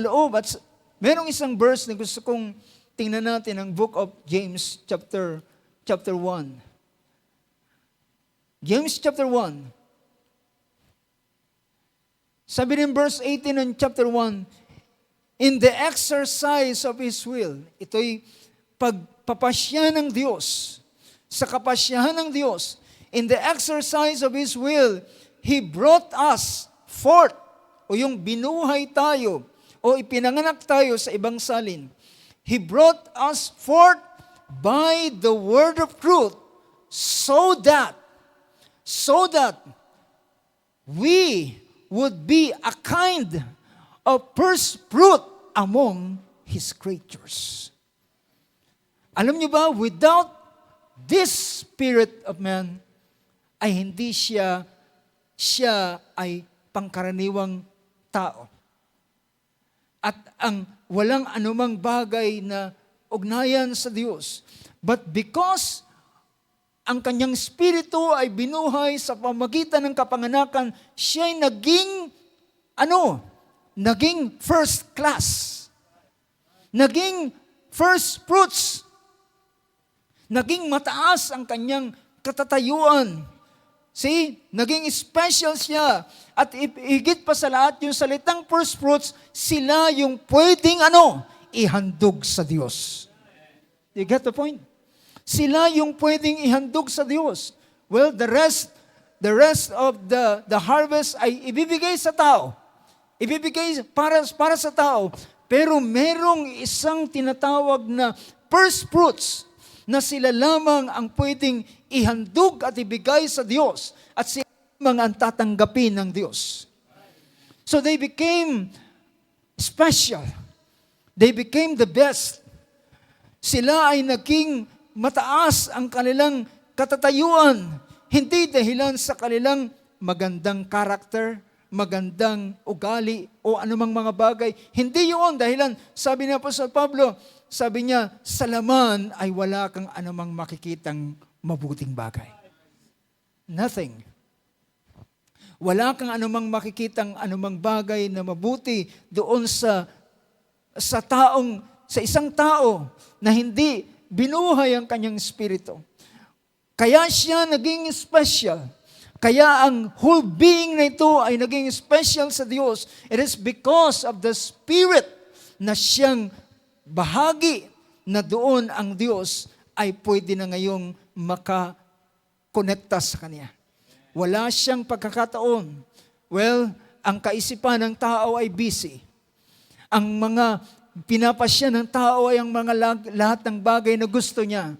loob. At merong isang verse na gusto kong tingnan natin, ang book of James chapter 1. James chapter 1. Sabi ng verse 18 ng chapter 1, in the exercise of His will, ito'y pagpapasya ng Diyos, sa kapasyahan ng Diyos, in the exercise of His will, He brought us forth, o yung binuhay tayo, o ipinanganak tayo sa ibang salin. He brought us forth by the word of truth, so that we would be a kind of first fruit among His creatures. Alam niyo ba, without this spirit of man, ay hindi siya ay pangkaraniwang tao. At ang walang anumang bagay na ugnayan sa Diyos. But because ang kanyang espiritu ay binuhay sa pamagitan ng kapanganakan, siya'y naging first class. Naging first fruits. Naging mataas ang kanyang katatayuan. See, naging special siya. At higit pa sa lahat, yung salitang first fruits, sila yung pwedeng ihandog sa Diyos. You get the point? Sila yung pwedeng ihandog sa Diyos. Well, the rest of the harvest ay ibibigay sa tao. Ibibigay para sa tao. Pero merong isang tinatawag na first fruits na sila lamang ang pwedeng ihandog at ibigay sa Diyos at sila lamang ang tatanggapin ng Diyos. So they became special. They became the best. Sila ay naging mataas ang kanilang katatayuan, hindi dahilan sa kanilang magandang karakter, magandang ugali, o anumang mga bagay. Hindi yun dahilan. Sabi ni Apostol Pablo, sabi niya, sa laman ay wala kang anumang makikitang mabuting bagay. Nothing. Wala kang anumang makikitang anumang bagay na mabuti doon sa isang tao na hindi binuhay ang kanyang espiritu. Kaya siya naging special. Kaya ang whole being na ito ay naging special sa Diyos. It is because of the Spirit na siyang bahagi na doon ang Diyos ay pwede na ngayong makakonekta sa Kanya. Wala siyang pagkakataon. Well, ang kaisipan ng tao ay busy. Ang mga pinapasya ng tao ay ang mga lahat ng bagay na gusto niya.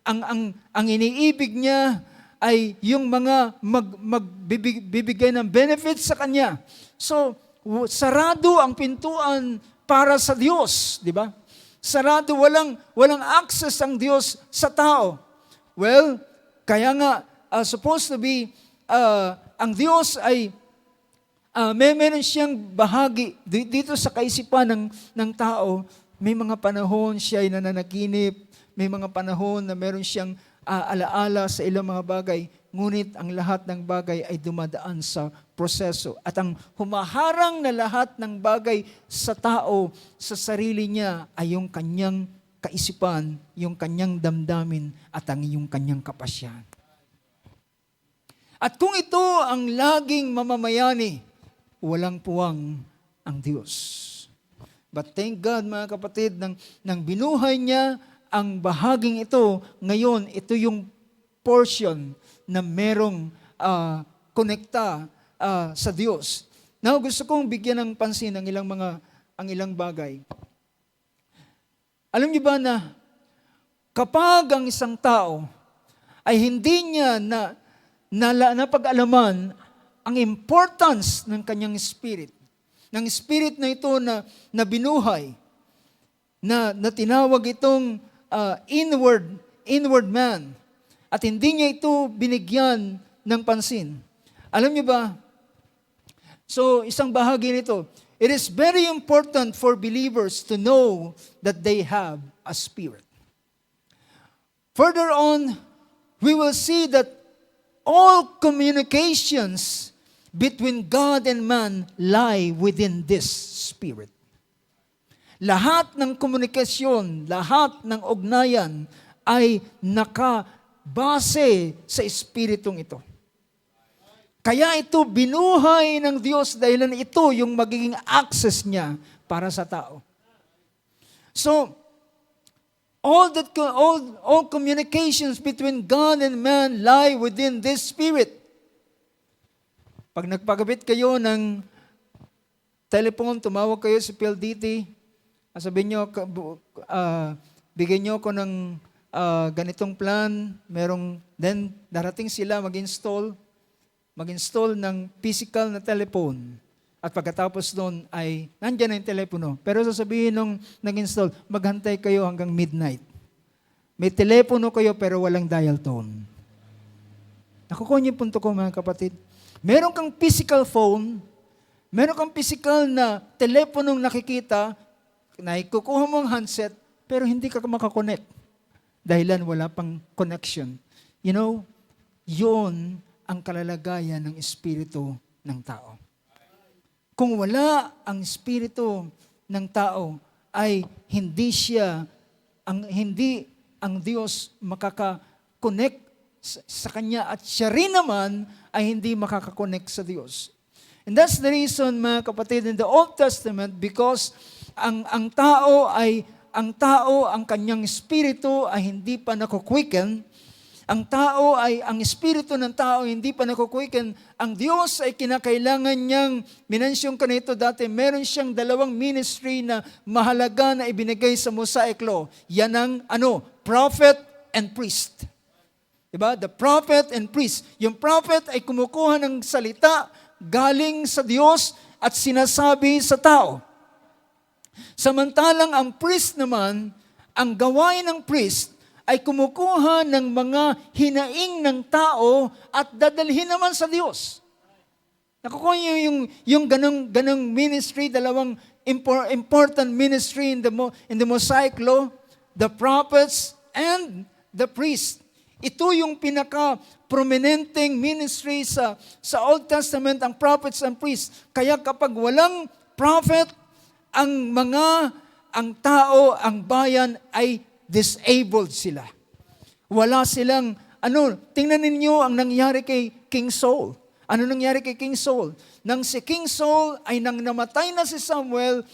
Ang iniibig niya ay yung mga magbibigay ng benefits sa kanya. So, sarado ang pintuan para sa Diyos, di ba? Sarado, walang access ang Diyos sa tao. Well, kaya nga, supposed to be, ang Diyos ay meron siyang bahagi dito sa kaisipan ng tao. May mga panahon siya ay nananaginip, may mga panahon na meron siyang alaala sa ilang mga bagay, ngunit ang lahat ng bagay ay dumadaan sa proseso. At ang humaharang na lahat ng bagay sa tao, sa sarili niya, ay yung kanyang kaisipan, yung kanyang damdamin, at yung kanyang kapasyan. At kung ito ang laging mamamayani, walang puwang ang Diyos. But thank God, mga kapatid, nang binuhay niya ang bahaging ito, ngayon, ito yung portion na merong konekta sa Diyos. Now, gusto kong bigyan ng pansin ang ilang bagay. Alam niyo ba na kapag ang isang tao ay hindi niya napag-alaman ang importance ng kanyang spirit, ng spirit na ito na binuhay, na tinawag itong inward man, at hindi niya ito binigyan ng pansin. Alam niyo ba? So, isang bahagi nito, it is very important for believers to know that they have a spirit. Further on, we will see that all communications between God and man lie within this spirit. Lahat ng komunikasyon, lahat ng ugnayan ay nakabase sa espiritong ito. Kaya ito binuhay ng Diyos dahil ito yung magiging access niya para sa tao. So, all communications between God and man lie within this spirit. Pag nagpagabit kayo ng telephone, tumawag kayo sa PLDT, sabihin nyo, bigyan nyo ko ng ganitong plan, then darating sila mag-install ng physical na telephone. At pagkatapos doon ay, nandyan na yung telepono. Pero sasabihin nung nag-install, maghantay kayo hanggang midnight. May telepono kayo pero walang dial tone. Nakukuha niyo yung punto ko, mga kapatid. Meron kang physical phone, meron kang physical na teleponong nakikita, na ikukuha mo ang handset, pero hindi ka makakonect. Dahilan wala pang connection. You know, yun ang kalalagayan ng espiritu ng tao. Kung wala ang espiritu ng tao, ay hindi ang Diyos makaka-connect sa Kanya, at siya rin naman ay hindi makaka-connect sa Diyos. And that's the reason, mga kapatid, in the Old Testament, because ang kanyang espiritu ay hindi pa nakuquicken. Ang espiritu ng tao hindi pa nakuquicken. Ang Diyos ay kinakailangan niyang, minensyong ko na ito dati, meron siyang 2 ministry na mahalaga na ibinigay sa Mosaic Law. Yan ang prophet and priest. Diba? The prophet and priest. Yung prophet ay kumukuha ng salita galing sa Diyos at sinasabi sa tao. Samantalang ang priest naman, ang gawain ng priest ay kumukuha ng mga hinaing ng tao at dadalhin naman sa Diyos. Nakukuha niyo yung ganong ministry, 2 important ministry in the Mosaic Law, the prophets and the priest. Ito yung pinaka-prominenteng ministry sa Old Testament, ang prophets and priests. Kaya kapag walang prophet, ang tao, ang bayan ay disabled sila. Wala silang, tingnan ninyo ang nangyari kay King Saul. Ano nangyari kay King Saul? Nang si King Saul ay nang namatay na si Samuel,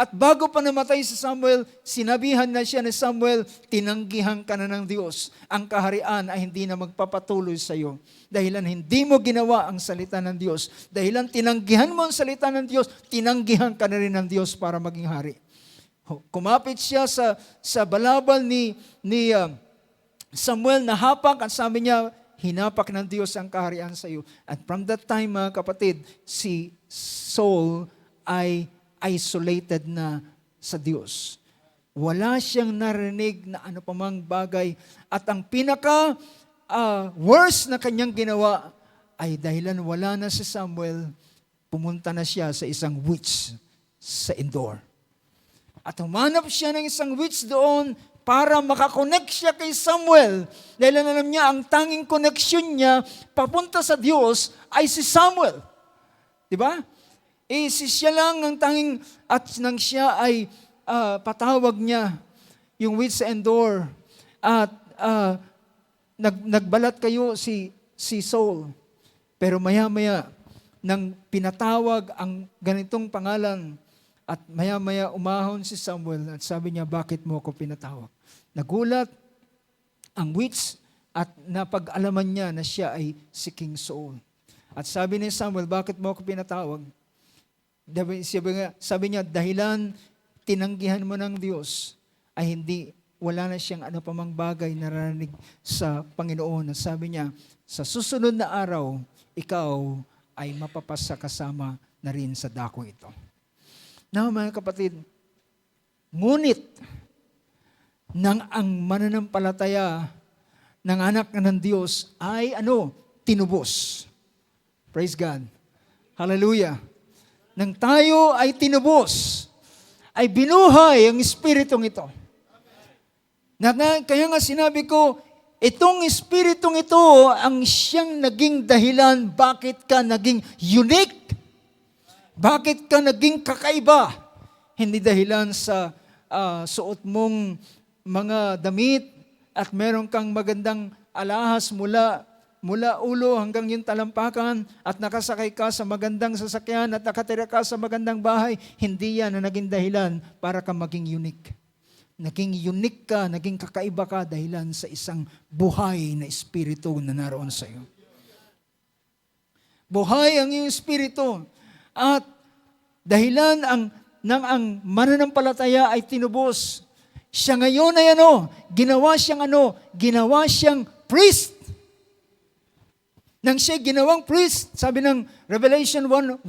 At bago pa namatay si Samuel, sinabihan na siya ni Samuel, tinanggihan ka na ng Diyos. Ang kaharian ay hindi na magpapatuloy sa iyo. Dahilan hindi mo ginawa ang salita ng Diyos. Dahilan tinanggihan mo ang salita ng Diyos, tinanggihan ka na rin ng Diyos para maging hari. Kumapit siya sa balabal ni Samuel na hapak at sabi niya, hinapak ng Diyos ang kaharian sa iyo. At from that time, mga kapatid, si Saul ay isolated na sa Diyos. Wala siyang narinig na ano pamang bagay. At ang pinaka worst na kanyang ginawa ay dahilan wala na si Samuel, pumunta na siya sa isang witch sa Endor. At humanap siya ng isang witch doon para makakonect siya kay Samuel. Dahil alam niya, ang tanging connection niya papunta sa Diyos ay si Samuel. Diba? Siya lang ang tanging, at nang siya ay patawag niya yung witch sa Endor. At nagbalat kayo si Saul. Pero maya-maya, nang pinatawag ang ganitong pangalan, at maya-maya umahon si Samuel at sabi niya, bakit mo ako pinatawag? Nagulat ang witch at napag-alaman niya na siya ay si King Saul. At sabi ni Samuel, bakit mo ako pinatawag? Sabi niya, dahilan tinanggihan mo ng Diyos ay wala na siyang ano pamang bagay narinig sa Panginoon. At sabi niya, sa susunod na araw, ikaw ay mapapasa kasama na rin sa dako ito. Now, mga kapatid, ngunit nang ang mananampalataya ng anak ng Diyos ay tinubos. Praise God. Hallelujah. Nang tayo ay tinubos, ay binuhay ang Espiritong ito. Kaya nga sinabi ko, itong Espiritong ito ang siyang naging dahilan bakit ka naging unique. Bakit ka naging kakaiba? Hindi dahilan sa suot mong mga damit at meron kang magandang alahas mula ulo hanggang yung talampakan at nakasakay ka sa magandang sasakyan at nakatira ka sa magandang bahay. Hindi yan ang naging dahilan para ka maging unique. Naging unique ka, naging kakaiba ka dahilan sa isang buhay na espiritu na naroon sa iyo. Buhay ang iyong espiritu. At dahilan ang mananampalataya ay tinubos. Siya ngayon ay ginawa siyang priest. Nang siya ginawang priest, sabi ng Revelation 1:5,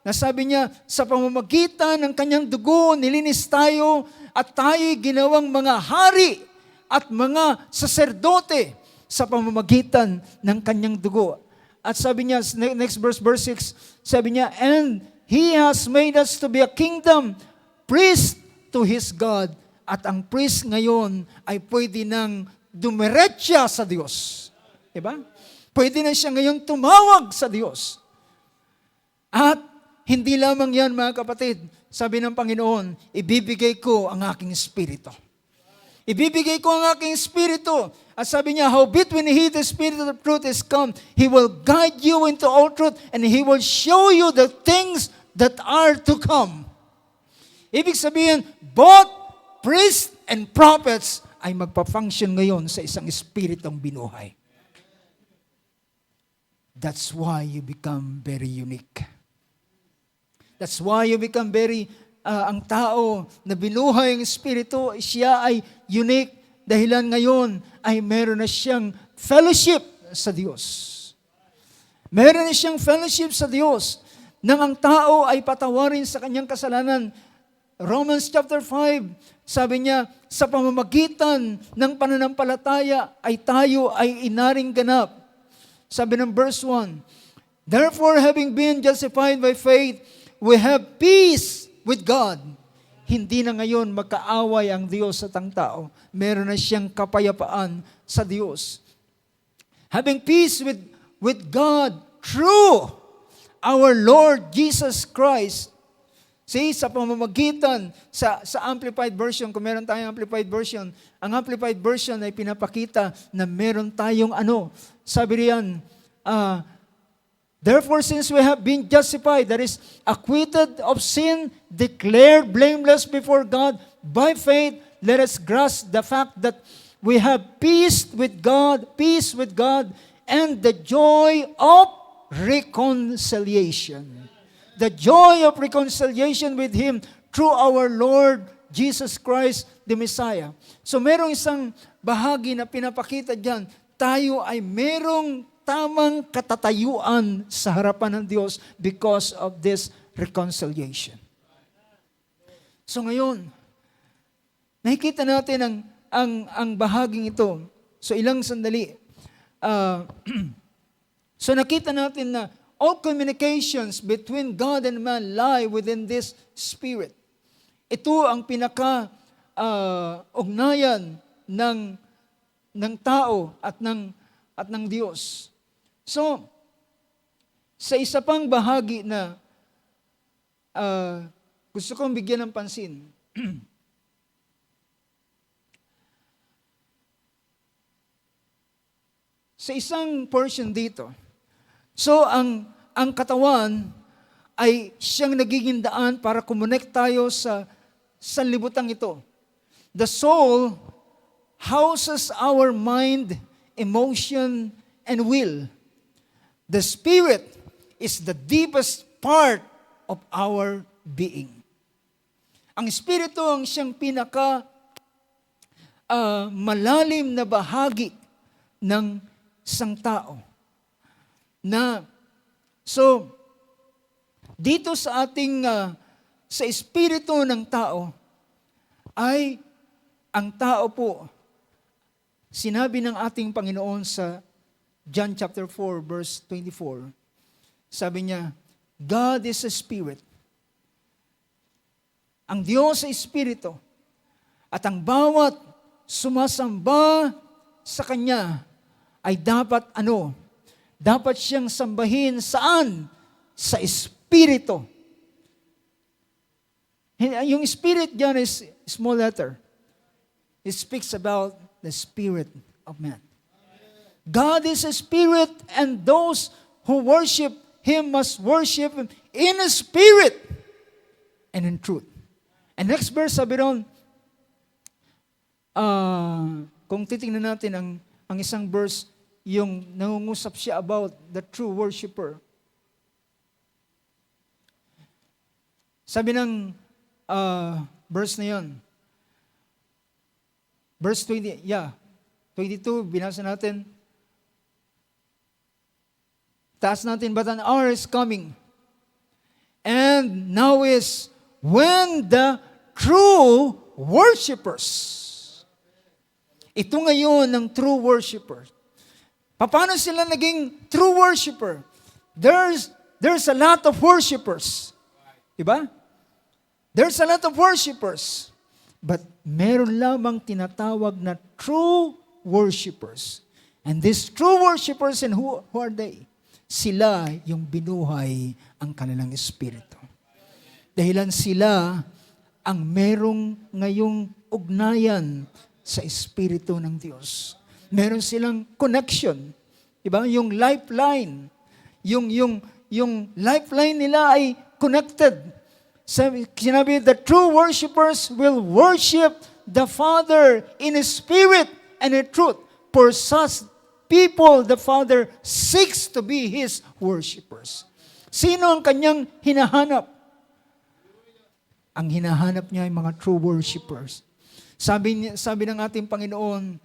na sabi niya, sa pamamagitan ng kanyang dugo, nilinis tayo at tayo ginawang mga hari at mga saserdote sa pamamagitan ng kanyang dugo. At sabi niya, next verse 6, sabi niya, and He has made us to be a kingdom, priest to His God. At ang priest ngayon ay pwede nang dumiretsa sa Diyos. Diba? Pwede na siya ngayon tumawag sa Diyos. At hindi lamang yan, mga kapatid. Sabi ng Panginoon, ibibigay ko ang aking espiritu. Ibibigay ko ang aking espiritu. At sabi niya, howbeit when He, the Spirit of truth, is come, He will guide you into all truth, and He will show you the things that are to come. Ibig sabihin, both priests and prophets ay magpa-function ngayon sa isang espiritong binuhay. That's why you become very unique. That's why you become ang tao na binuhay ang Espiritu, siya ay unique dahilan ngayon ay meron na siyang fellowship sa Diyos. Meron na siyang fellowship sa Diyos nang ang tao ay patawarin sa kanyang kasalanan. Romans chapter 5, sabi niya, sa pamamagitan ng pananampalataya ay tayo ay inaring ganap. Sabi ng verse 1, therefore, having been justified by faith, we have peace with God. Hindi na ngayon magkaaway ang Diyos at ang tao. Meron na siyang kapayapaan sa Diyos. Having peace with God through our Lord Jesus Christ. See, sa pamamagitan, sa Amplified Version, kung meron tayong Amplified Version, ang Amplified Version ay pinapakita na meron tayong sabi riyan, Therefore, since we have been justified, that is, acquitted of sin, declared blameless before God, by faith, let us grasp the fact that we have peace with God, and the joy of reconciliation. The joy of reconciliation with Him through our Lord Jesus Christ, the Messiah. So merong isang bahagi na pinapakita dyan, tayo ay merong tamang katatayuan sa harapan ng Diyos because of this reconciliation. So ngayon, nakikita natin ang bahaging ito. So ilang sandali. So nakita natin na all communications between God and man lie within this Spirit. Ito ang pinaka-ugnayan ng tao at ng Diyos. So, sa isa pang bahagi na gusto kong bigyan ng pansin, sa isang portion dito, so ang katawan ay siyang nagiging daan para kumonek tayo sa sanlibutan ito. The soul houses our mind, emotion, and will. The spirit is the deepest part of our being. Ang espiritu ang siyang pinaka malalim na bahagi ng isang tao. So, dito sa ating, sa espiritu ng tao, ay ang tao po, sinabi ng ating Panginoon sa John chapter 4, verse 24, sabi niya, God is a spirit. Ang Diyos ay espiritu. At ang bawat sumasamba sa Kanya ay dapat Dapat siyang sambahin saan? Sa espiritu. Yung spirit dyan is small letter. It speaks about the spirit of man. God is a spirit, and those who worship Him must worship Him in a spirit and in truth. And next verse, sabi ron, kung titingnan natin ang isang verse, yung nangungusap siya about the true worshiper. Sabi ng verse na yun, verse 22, binasa natin, taas natin, but an hour is coming, and now is when the true worshipers. Ito ngayon ng true worshipers. Paano sila naging true worshiper? There's a lot of worshipers. Diba? There's a lot of worshipers. But meron lamang tinatawag na true worshipers. And these true worshipers, and who are they? Sila yung binuhay ang kanilang espiritu. Dahilan sila ang merong ngayong ugnayan sa espiritu ng Diyos. Meron silang connection. Diba? Yung lifeline. Yung lifeline nila ay connected. Sinabi, the true worshipers will worship the Father in spirit and in truth. For such people, the Father seeks to be His worshipers. Sino ang kanyang hinahanap? Ang hinahanap niya ay mga true worshipers. Sabi ng ating Panginoon,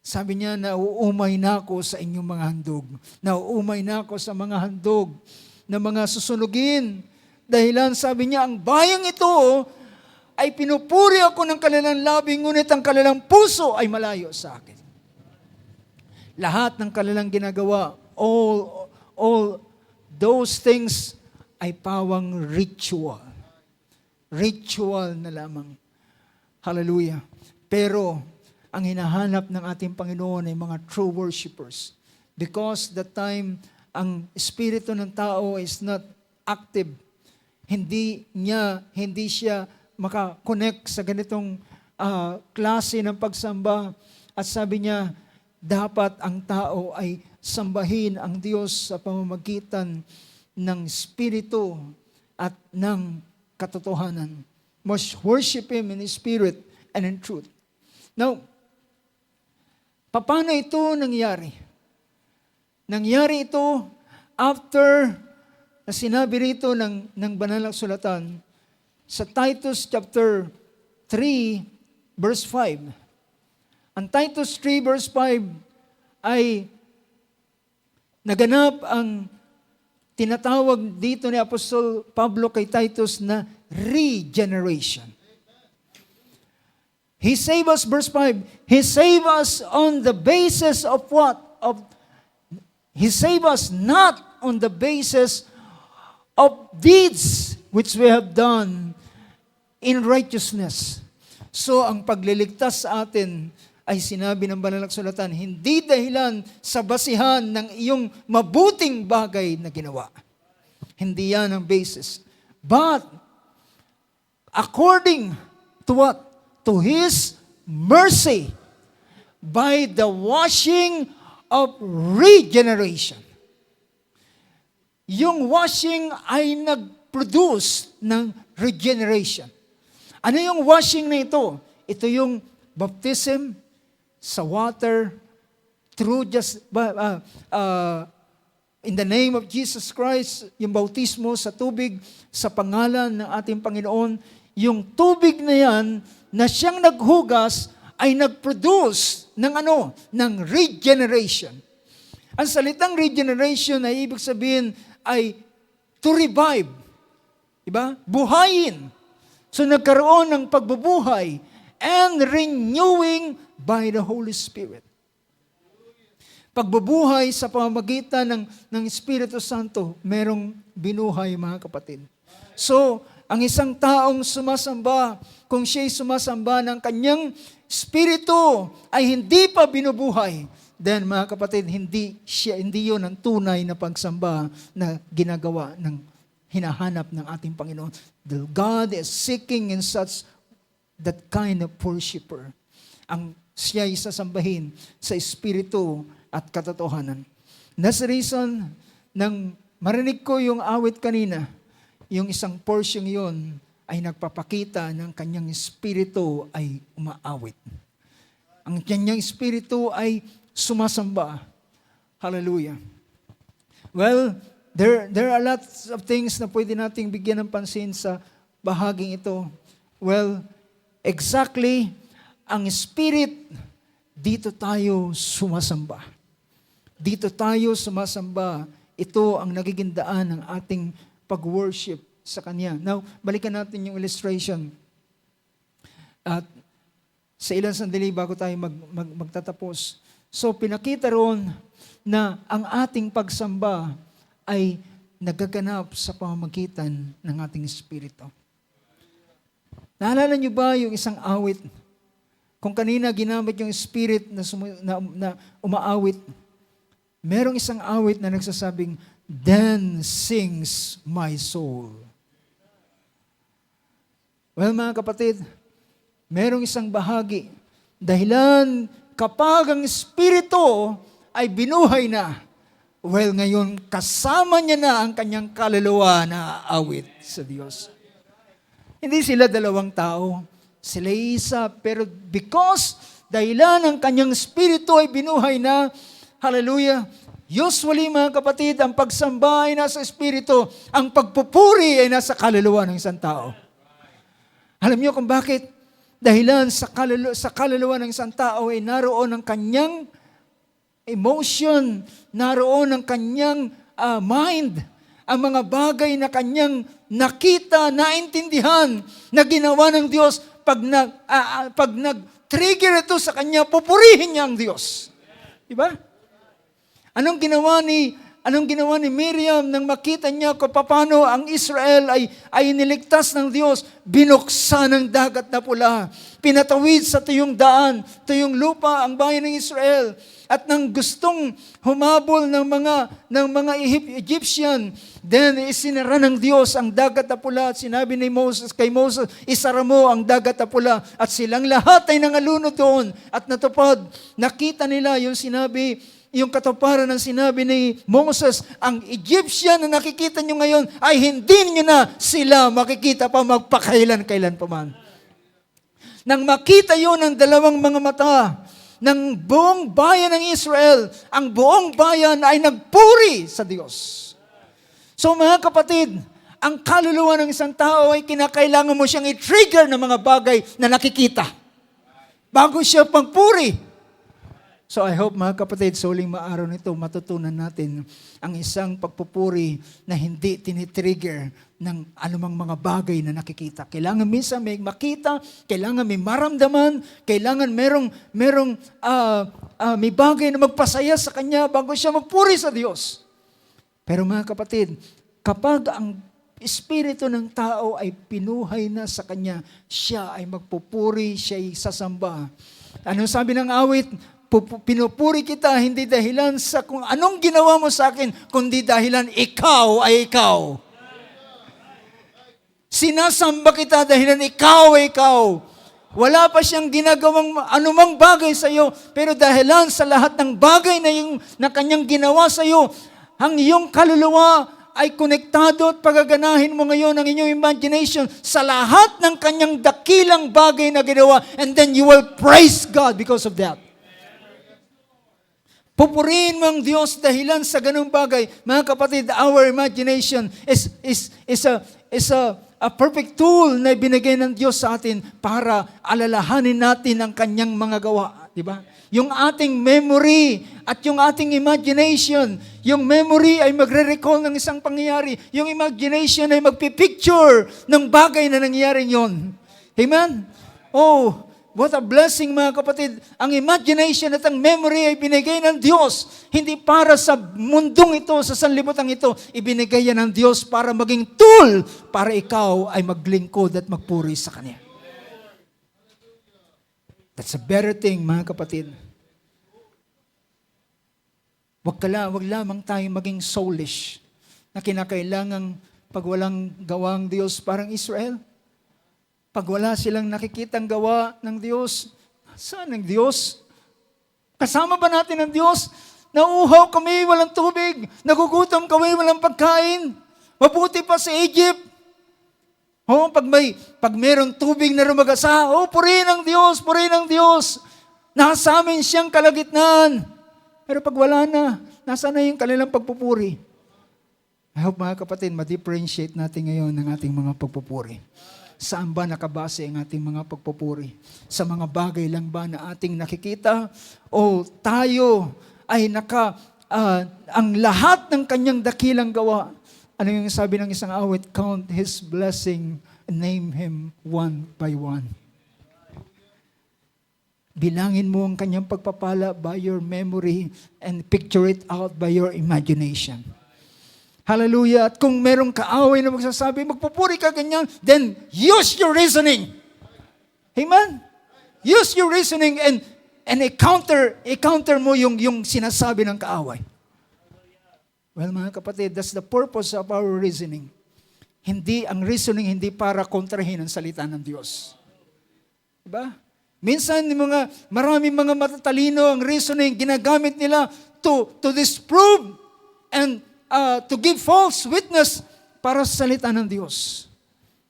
sabi niya, nauumay na ako sa inyong mga handog. Nauumay na ako sa mga handog na mga susunugin. Dahilan, sabi niya, ang bayang ito ay pinupuri ako ng kanilang labing, ngunit ang kanilang puso ay malayo sa akin. Lahat ng kanilang ginagawa, all those things ay pawang ritual. Ritual na lamang. Hallelujah. Pero, ang hinahanap ng ating Panginoon ay mga true worshipers. Because the time ang espiritu ng tao is not active, hindi siya makakonect sa ganitong klase ng pagsamba. At sabi niya, dapat ang tao ay sambahin ang Diyos sa pamamagitan ng Espiritu at ng katotohanan. Must worship Him in Spirit and in truth. Now, paano ito nangyari? Nangyari ito after na sinabi rito ng banal na sulatan sa Titus chapter 3 verse 5. Ang Titus 3 verse 5 ay naganap ang tinatawag dito ni Apostol Pablo kay Titus na regeneration. He saved us, verse 5, He saved us on the basis of what? He saved us not on the basis of deeds which we have done in righteousness. So, ang pagliligtas sa atin ay sinabi ng banal na sulatan, hindi dahilan sa basihan ng iyong mabuting bagay na ginawa. Hindi yan ang basis. But, according to what? To His mercy, by the washing of regeneration. Yung washing ay nag-produce ng regeneration. Ano yung washing na ito? Ito yung baptism sa water through in the name of Jesus Christ, yung bautismo sa tubig sa pangalan ng ating Panginoon. Yung tubig na yan na siyang naghugas ay nag-produce ng ano? Ng regeneration. Ang salitang regeneration ay ibig sabihin ay to revive. Diba? Buhayin. So nagkaroon ng pagbubuhay and renewing by the Holy Spirit. Pagbubuhay sa pamamagitan ng Espiritu Santo, merong binuhay, mga kapatid. So, ang isang taong sumasamba, kung siya'y sumasamba ng kanyang Espiritu ay hindi pa binubuhay, then mga kapatid, hindi yun ang tunay na pagsamba na ginagawa ng hinahanap ng ating Panginoon. The God is seeking in such that kind of worshiper. Ang siya'y sasambahin sa Espiritu at katotohanan. That's the reason nang marinig ko yung awit kanina, yung isang portion yun ay nagpapakita ng kanyang espiritu ay umaawit. Ang kanyang espiritu ay sumasamba. Hallelujah. Well, there are lots of things na pwede nating bigyan ng pansin sa bahaging ito. Well, exactly, ang spirit, dito tayo sumasamba. Dito tayo sumasamba. Ito ang nagiging daan ng ating pag-worship sa Kanya. Now, balikan natin yung illustration. At sa ilang sandali bago tayo magtatapos. So, pinakita roon na ang ating pagsamba ay nagaganap sa pamamagitan ng ating espiritu. Naalala niyo ba yung isang awit? Kung kanina ginamit yung spirit na umaawit, merong isang awit na nagsasabing, "Then sings my soul." Well, mga kapatid, merong isang bahagi. Dahilan kapag ang espiritu ay binuhay na, well, ngayon kasama niya na ang kanyang kaluluwa na awit sa Diyos. Hindi sila dalawang tao. Sila isa, pero because dahilan ang kanyang espiritu ay binuhay na, hallelujah, usually mga kapatid, ang pagsamba ay nasa espiritu, ang pagpupuri ay nasa kaluluwa ng isang tao. Alam niyo kung bakit? Dahilan sa kaluluwa ng isang tao ay naroon ang kanyang emotion, naroon ang kanyang mind, ang mga bagay na kanyang nakita, naintindihan, na ginawa ng Diyos. Pag nag-trigger ito sa kanya, pupurihin niya ang Diyos. Diba? Anong ginawa ni Anong ginawa ni Miriam nang makita niya kung paano ang Israel ay niligtas ng Diyos? Binuksan ng dagat na pula. Pinatawid sa tuyong daan, tuyong lupa ang bayan ng Israel. At nang gustong humabol ng mga Egyptian, then isinara ng Diyos ang dagat na pula at sinabi ni Moses kay Moses, isara mo ang dagat na pula. At silang lahat ay nangalunod doon at natupad. Nakita nila yung sinabi, yung katuparan ng sinabi ni Moses, ang Egyptian na nakikita nyo ngayon ay hindi nyo na sila makikita pa magpakailan-kailan pa man. Nang makita yun ng dalawang mga mata ng buong bayan ng Israel, ang buong bayan ay nagpuri sa Diyos. So mga kapatid, ang kaluluwa ng isang tao ay kinakailangan mo siyang i-trigger ng mga bagay na nakikita bago siya pagpuri. So I hope mga kapatid, sa uling maaraw nito, matutunan natin ang isang pagpupuri na hindi tinitrigger ng anumang mga bagay na nakikita. Kailangan minsan may makita, kailangan may maramdaman, kailangan may bagay na magpasaya sa kanya bago siya magpuri sa Diyos. Pero mga kapatid, kapag ang espiritu ng tao ay pinuhay na sa kanya, siya ay magpupuri, siya ay sasamba. Ano sabi ng awit? Pinupuri kita hindi dahilan sa kung anong ginawa mo sa akin, kundi dahilan ikaw ay ikaw. Sinasamba kita dahilan ikaw ay ikaw. Wala pa siyang ginagawang anumang bagay sa iyo, pero dahilan sa lahat ng bagay na kanyang ginawa sa iyo, ang iyong kaluluwa ay konektado at pagaganahin mo ngayon ang inyong imagination sa lahat ng kanyang dakilang bagay na ginawa, and then you will praise God because of that. Pupurihin mo ang Diyos dahilan sa ganung bagay. Mga kapatid, our imagination is a perfect tool na binigay ng Diyos sa atin para alalahanin natin ang kanyang mga gawa. Diba? Yung ating memory at yung ating imagination, yung memory ay magre-recall ng isang pangyayari. Yung imagination ay magpipicture ng bagay na nangyayari yon. Amen? Oh, what a blessing mga kapatid. Ang imagination at ang memory ay binigay ng Diyos. Hindi para sa mundong ito, sa sanlibutan ito. Ibinigay yan ng Diyos para maging tool para ikaw ay maglingkod at magpuri sa Kanya. That's a better thing mga kapatid. Wag lamang tayo maging soulish na kinakailangang pag walang gawang Diyos parang Israel. Pag wala silang nakikitang gawa ng Diyos, saan ang Diyos? Kasama ba natin ang Diyos? Nauuhaw kami, walang tubig. Nagugutom kami, walang pagkain. Mabuti pa sa Egypt. Oh, pag mayroong tubig na rumagasa, purihin ang Diyos, purihin ang Diyos. Nasa amin siyang kalagitnaan. Pero pag wala na, nasa na yung kanilang pagpupuri? I hope mga kapatid, ma-differentiate natin ngayon ng ating mga pagpupuri. Saan ba nakabase ang ating mga pagpupuri? Sa mga bagay lang ba na ating nakikita? O tayo ay ang lahat ng kanyang dakilang gawa? Ano yung sabi ng isang awit? Count His blessing, name Him one by one. Bilangin mo ang kanyang pagpapala by your memory and picture it out by your imagination. Hallelujah. At kung merong kaaway na magsasabi, magpupuri ka ganyan, then use your reasoning. Amen? Use your reasoning and i-counter mo yung sinasabi ng kaaway. Well, mga kapatid, that's the purpose of our reasoning. Ang reasoning hindi para kontrahin ang salita ng Diyos. Diba? Minsan, maraming mga matatalino ang reasoning, ginagamit nila to disprove and to give false witness para sa salita ng Diyos.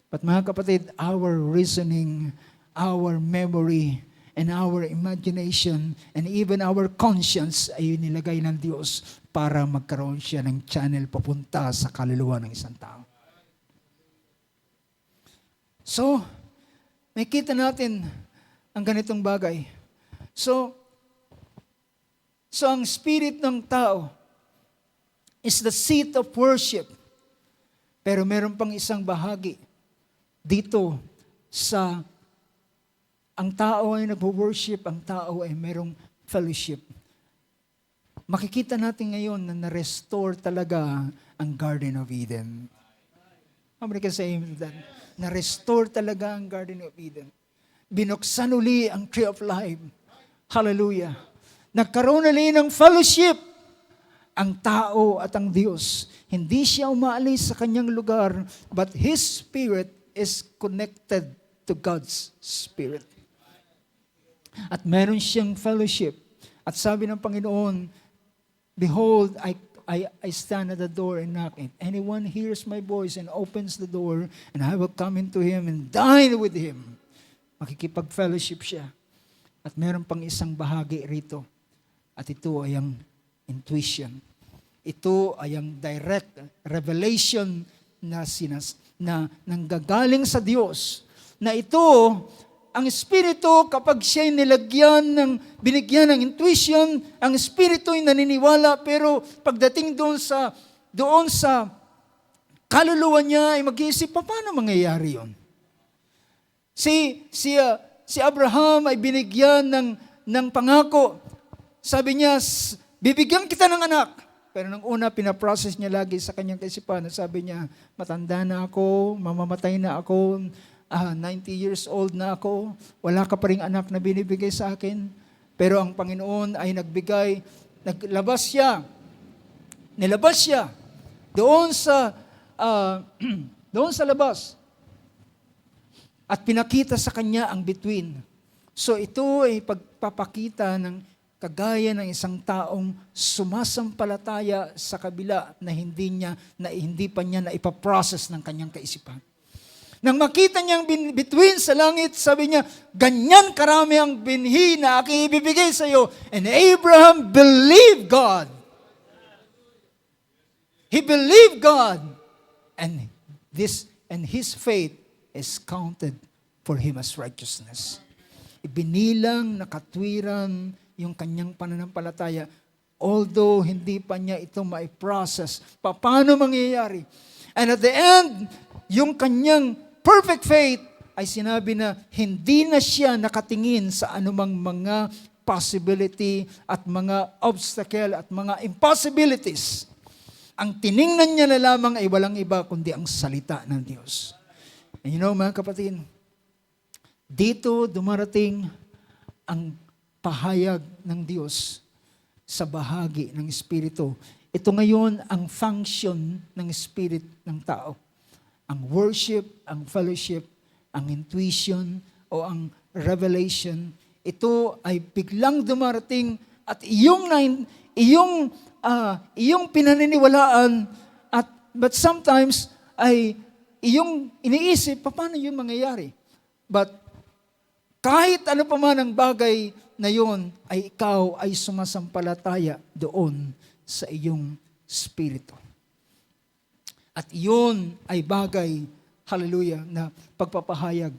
But mga kapatid, our reasoning, our memory, and our imagination, and even our conscience ay nilagay ng Diyos para magkaroon siya ng channel papunta sa kaluluwa ng isang tao. So, makita natin ang ganitong bagay. So ang spirit ng tao is the seat of worship. Pero meron pang isang bahagi dito sa ang tao ay nag-worship, ang tao ay merong fellowship. makikita natin ngayon na na-restore talaga ang Garden of Eden. How many can say amen to that? Na-restore talaga ang Garden of Eden. Binuksan uli ang Tree of Life. Hallelujah. Nagkaroon uli ng fellowship ang tao at ang Diyos. Hindi siya umaalis sa kanyang lugar, but His Spirit is connected to God's Spirit. At meron siyang fellowship. At sabi ng Panginoon, behold, I stand at the door and knock. If anyone hears my voice and opens the door, and I will come into him and dine with him. Makikipag-fellowship siya. At meron pang isang bahagi rito. At ito ay ang intuition. Ito ay ang direct revelation na nanggagaling sa Diyos. Na ito, ang Espiritu, kapag siya'y binigyan ng intuition, ang Espiritu ay naniniwala, pero pagdating doon sa kaluluwa niya, ay mag-iisip, paano mangyayari yun? Si Abraham ay binigyan ng pangako. Sabi niya, bibigyan kita ng anak. Pero nung una, pinaprocess niya lagi sa kanyang kaisipan. Sabi niya, matanda na ako, mamamatay na ako, 90 years old na ako, wala ka pa ring anak na binibigay sa akin. Pero ang Panginoon ay nilabas siya doon sa labas. At pinakita sa kanya ang between. So ito ay pagpapakita ng kagaya ng isang taong sumasampalataya sa kabila na hindi pa niya na ipaprocess ng kanyang kaisipan. Nang makita niyang between sa langit, sabi niya, ganyan karami ang binhi na aking ibibigay sa iyo. And Abraham believed God. He believed God. And his faith is counted for him as righteousness. Ibinilang na katwiran yung kanyang pananampalataya, although hindi pa niya ito mai-process. Paano mangyayari? And at the end, yung kanyang perfect faith ay sinabi na hindi na siya nakatingin sa anumang mga possibility at mga obstacle at mga impossibilities. Ang tiningnan niya na lamang ay walang iba kundi ang salita ng Diyos. And you know, mga kapatid, dito dumarating ang pahayag ng Diyos sa bahagi ng Espiritu. Ito ngayon ang function ng Spirit ng tao. Ang worship, ang fellowship, ang intuition, o ang revelation, ito ay biglang dumarating at iyong pinaniniwalaan but sometimes ay iyong iniisip, paano yun mangyayari? But kahit ano pa man ang bagay na yun, ay ikaw ay sumasampalataya doon sa iyong spirito. At yun ay bagay, hallelujah, na pagpapahayag.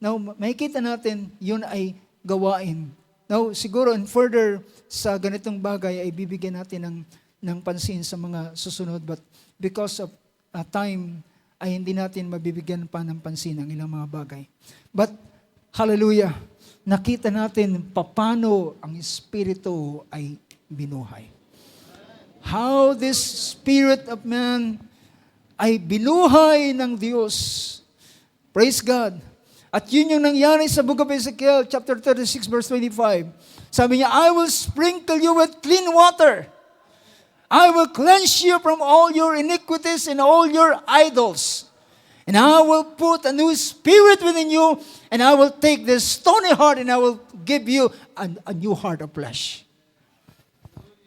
Now, makikita natin, yun ay gawain. Now, siguro, and further sa ganitong bagay, ay bibigyan natin ng pansin sa mga susunod. But because of time, ay hindi natin mabibigyan pa ng pansin ang ilang mga bagay. But, hallelujah, nakita natin paano ang Espiritu ay binuhay. How this Spirit of man ay binuhay ng Diyos. Praise God. At yun yung nangyari sa Book of Ezekiel, chapter 36, verse 25. Sabi niya, I will sprinkle you with clean water. I will cleanse you from all your iniquities and all your idols. And I will put a new spirit within you, and I will take this stony heart, and I will give you a new heart of flesh.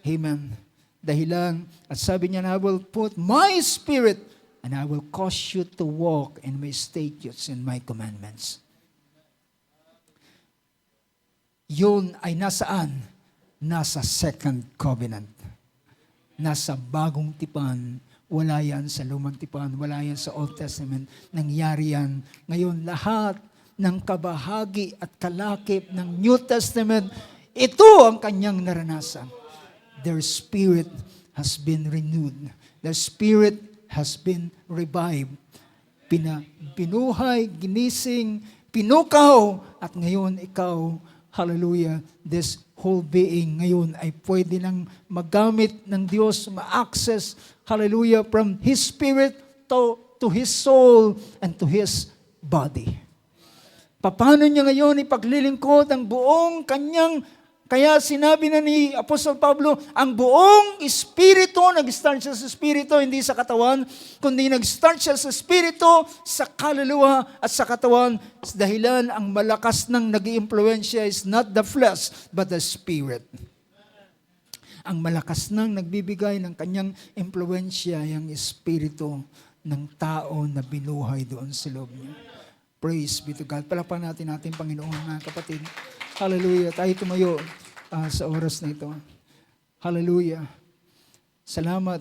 Amen. Dahilan, at sabi niya, I will put my spirit, and I will cause you to walk in my statutes and my commandments. Yun ay nasaan? Nasa second covenant. Nasa bagong tipan. Wala yan sa lumang tipan, wala yan sa Old Testament. Nangyari yan. Ngayon, lahat ng kabahagi at kalakip ng New Testament, ito ang kanyang naranasan. Their spirit has been renewed. Their spirit has been revived. Binuhay, ginising, pinukaw, at ngayon ikaw hallelujah, this whole being ngayon ay pwede nang magamit ng Diyos, ma-access, hallelujah, from His Spirit to His soul and to His body. Paano niya ngayon ipaglilingkod ang buong kanyang, kaya sinabi na ni Apostol Pablo, ang buong Espiritu, nag-start siya sa Espiritu, hindi sa katawan, kundi nag-start siya sa Espiritu, sa kaluluwa at sa katawan, dahilan ang malakas ng nag-iimpluwensya is not the flesh, but the Spirit. Ang malakas ng nagbibigay ng kanyang impluwensya, yung Espiritu ng tao na binuhay doon sa loob niya. Praise be to God. Palakpakan natin ating Panginoon, mga kapatid. Hallelujah. Tayo tumayo sa oras na ito. Hallelujah. Salamat.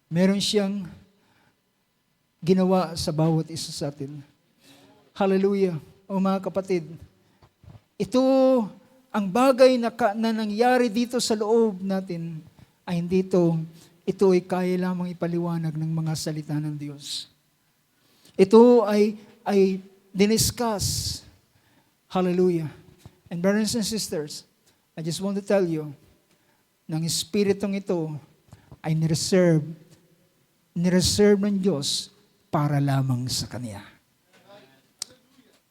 Meron siyang ginawa sa bawat isa sa atin. Hallelujah. O mga kapatid, ito ang bagay na nangyari dito sa loob natin ay hindi ito ay kaya lamang ipaliwanag ng mga salita ng Diyos. Ito ay diniscuss. Hallelujah. And brothers and sisters, I just want to tell you, ng Espiritong ito ay nireserve ng Diyos para lamang sa Kanya.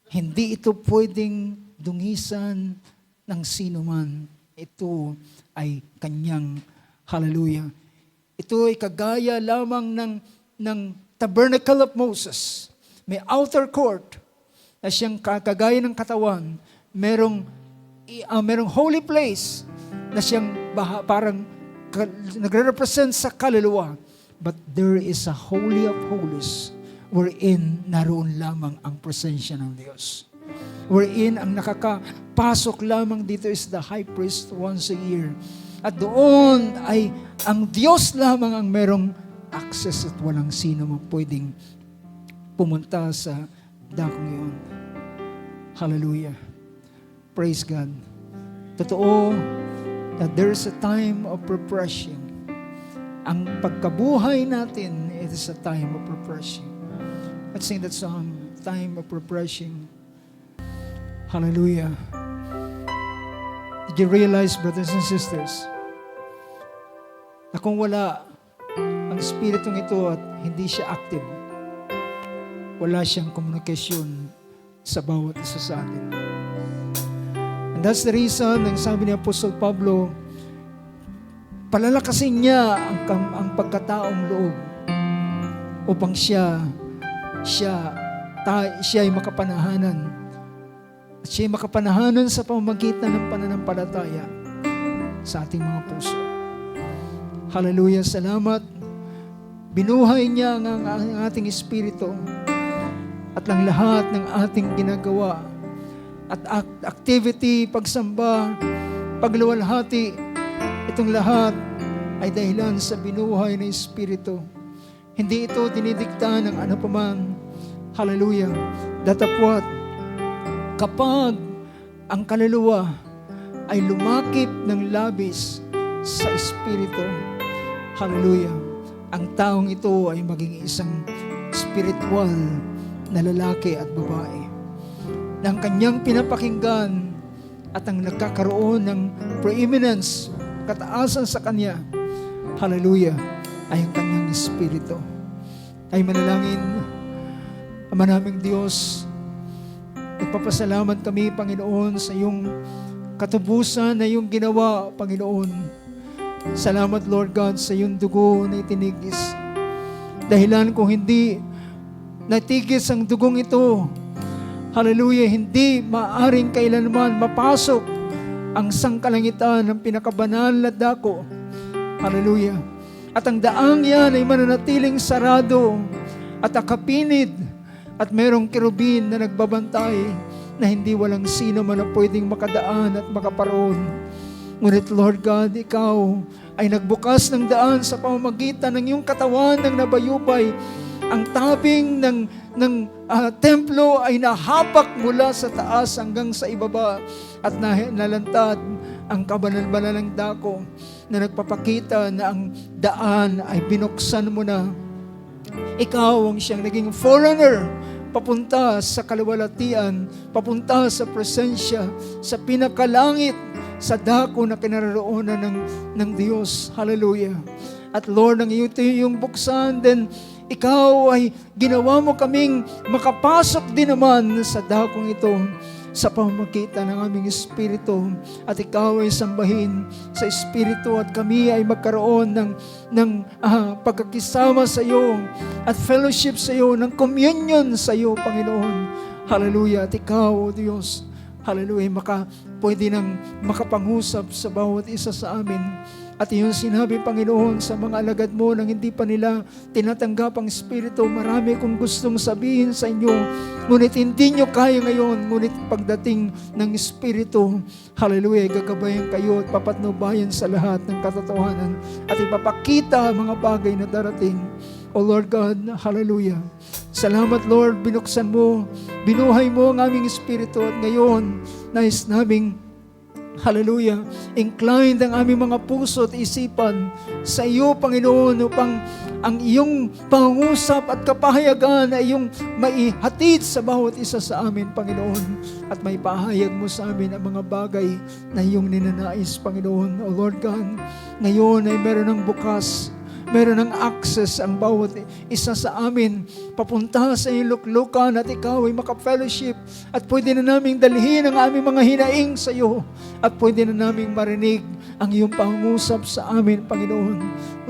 Hindi ito pwedeng dungisan ng sino man. Ito ay Kanyang, hallelujah. Ito ay kagaya lamang ng tabernacle of Moses. May outer court na siyang kagaya ng katawan. Merong holy place na siyang parang nagre-represent sa kaluluwa. But there is a holy of holies wherein naroon lamang ang presensya ng Diyos. Wherein ang nakakapasok lamang dito is the high priest once a year. At doon ay ang Diyos lamang ang merong access at walang sino mang pwedeng pumunta sa dakong yun. Hallelujah. Praise God. Totoo that there's a time of refreshing. Ang pagkabuhay natin, it is a time of refreshing. Let's sing that song, time of refreshing. Hallelujah. Did you realize, brothers and sisters, na kung wala ang Espiritong ito at hindi siya active, wala siyang komunikasyon sa bawat isa sa atin. And that's the reason, ang sabi ni Apostol Pablo, palalakasin niya ang pagkataong loob upang siya ay makapanahanan. At siya ay makapanahanan sa pamamagitan ng pananampalataya sa ating mga puso. Hallelujah, salamat. Binuhay niya ang ating espiritu at ang lahat ng ating ginagawa at activity, pagsamba, pagluwalhati, itong lahat ay dahilan sa binuhay ng espiritu. Hindi ito dinidikta ng ano paman. Hallelujah. Datapwat, kapag ang kaluluwa ay lumakip ng labis sa espiritu, hallelujah, ang taong ito ay maging isang spiritual na lalaki at babae. Na ang kanyang pinapakinggan at ang nagkakaroon ng preeminence, kataasan sa kanya, hallelujah, ay ang kanyang espiritu. Ay manalangin, Ama naming Diyos, nagpapasalamat kami, Panginoon, sa iyong katubusan na iyong ginawa, Panginoon. Salamat, Lord God, sa iyong dugo na itinigis. Dahilan kung hindi natigis ang dugong ito, hallelujah, hindi maaring kailanman mapasok ang sangkalangitan ng pinakabanal na dako. Hallelujah. At ang daang yan ay mananatiling sarado at akapinid at merong kerubin na nagbabantay na hindi walang sino man na pwedeng makadaan at makaparoon. Ngunit Lord God, ikaw ay nagbukas ng daan sa pamamagitan ng iyong katawan ng nabayubay. Ang tabing ng templo ay nahapak mula sa taas hanggang sa ibaba at nalantad ang kabanal-banal ng dako na nagpapakita na ang daan ay binuksan mo na. Ikaw ang siyang naging forerunner papunta sa kaluwalhatian, papunta sa presensya, sa pinakalangit, sa dako na kinaroroonan ng Diyos. Hallelujah. At Lord, ang ito yung buksan, then ikaw ay ginawa mo kaming makapasok din naman sa dakong ito sa pamamagitan ng aming Espiritu, at ikaw ay sambahin sa Espiritu, at kami ay magkaroon ng pagkakisama sa iyo at fellowship sa iyo, ng communion sa iyo, Panginoon. Hallelujah. At ikaw, O Diyos, hallelujah, pwede nang makapangusap sa bawat isa sa amin. At yung sinabi, Panginoon, sa mga alagad mo nang hindi pa nila tinatanggap ang Espiritu, marami kong gustong sabihin sa inyo, ngunit hindi nyo kaya ngayon, ngunit pagdating ng Espiritu, hallelujah, gagabayan kayo at papatnubayan sa lahat ng katotohanan at ipapakita ang mga bagay na darating. O Lord God, hallelujah. Salamat, Lord, binuksan mo, binuhay mo ang aming Espiritu, at ngayon, nais naming hallelujah, inclined ang aming mga puso at isipan sa iyo, Panginoon, upang ang iyong pangungusap at kapahayagan ay iyong maihatid sa bawat isa sa amin, Panginoon, at may pahayag mo sa amin ang mga bagay na iyong ninanais, Panginoon. O Lord God, ngayon ay meron ng bukas, meron ng access ang bawat isa sa amin papunta sa iyong luklukan, at ikaw ay makapellowship, at pwede na naming dalhin ang aming mga hinaing sa iyo, at pwede na naming marinig ang iyong pangungusap sa amin, Panginoon.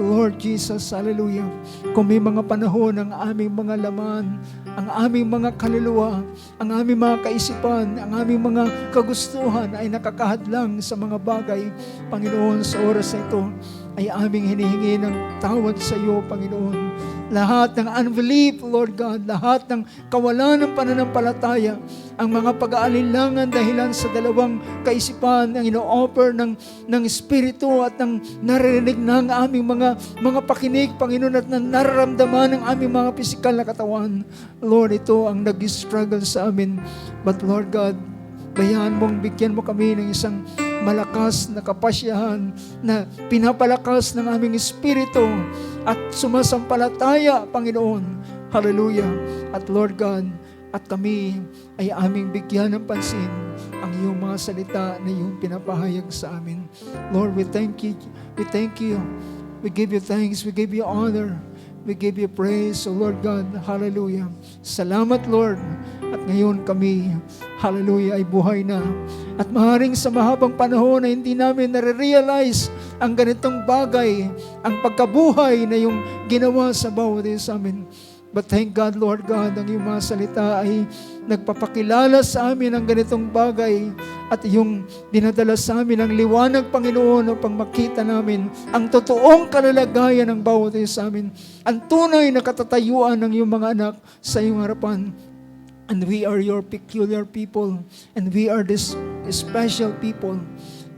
Lord Jesus, hallelujah. Kung may mga panahon ang aming mga laman, ang aming mga kaluluwa, ang aming mga kaisipan, ang aming mga kagustuhan ay nakakahadlang sa mga bagay, Panginoon, sa oras na ito, ay aming hinihingi ng tawad sa iyo, Panginoon. Lahat ng unbelief, Lord God, lahat ng kawalan ng pananampalataya, ang mga pag-aalinlangan dahilan sa dalawang kaisipan, ang ino-offer ng Espiritu at ng naririnig ng aming mga pakinig, Panginoon, at nararamdaman ng aming mga pisikal na katawan. Lord, ito ang nag-struggle sa amin. But Lord God, bayaan mong bigyan mo kami ng isang malakas na kapasyahan na pinapalakas ng aming Espiritu at sumasampalataya, Panginoon. Hallelujah. At Lord God, at kami ay aming bigyan ng pansin ang iyong mga salita na iyong pinapahayag sa amin. Lord, we thank you. We thank you. We give you thanks. We give you honor. We give you praise, O Lord God. Hallelujah. Salamat, Lord. At ngayon kami, hallelujah, ay buhay na. At maaaring sa mahabang panahon na hindi namin nare-realize ang ganitong bagay, ang pagkabuhay na yung ginawa sa bawat isa sa amin. But thank God, Lord God, ang iyong mga salita ay nagpapakilala sa amin ang ganitong bagay at yung dinadala sa amin ang liwanag, Panginoon, upang makita namin ang totoong kalalagayan ng bawat isa sa amin, ang tunay na katatayuan ng iyong mga anak sa iyong harapan. And we are your peculiar people, and we are this special people.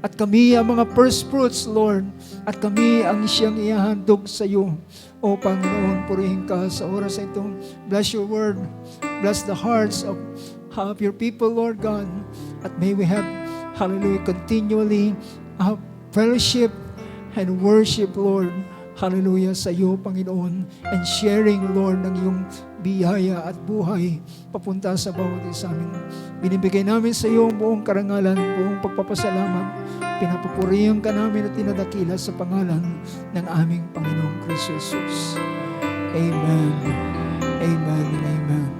At kami ang mga first fruits, Lord, at kami ang siyang ihahandog sa iyo. O Panginoon, purihin ka sa oras na ito. Bless your word. Bless the hearts of your people, Lord God. At may we have, hallelujah, continually fellowship and worship, Lord. Hallelujah, sa iyo, Panginoon. And sharing, Lord, ng iyong biyaya at buhay papunta sa bawat isa amin. Binibigay namin sa iyo ang buong karangalan, buong pagpapasalamat. Pinapupurihan ka namin at tinadakila sa pangalan ng aming Panginoong Kristo Jesus. Amen. Amen and amen.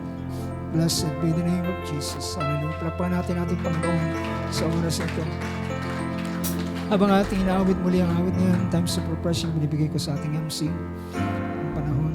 Blessed be the name of Jesus. Hallelujah. Palapakan natin ating Panginoon sa oras ito. Habang ating inaawit muli ang awit ngayon, Times of Refreshing, binibigay ko sa ating MC ang panahon.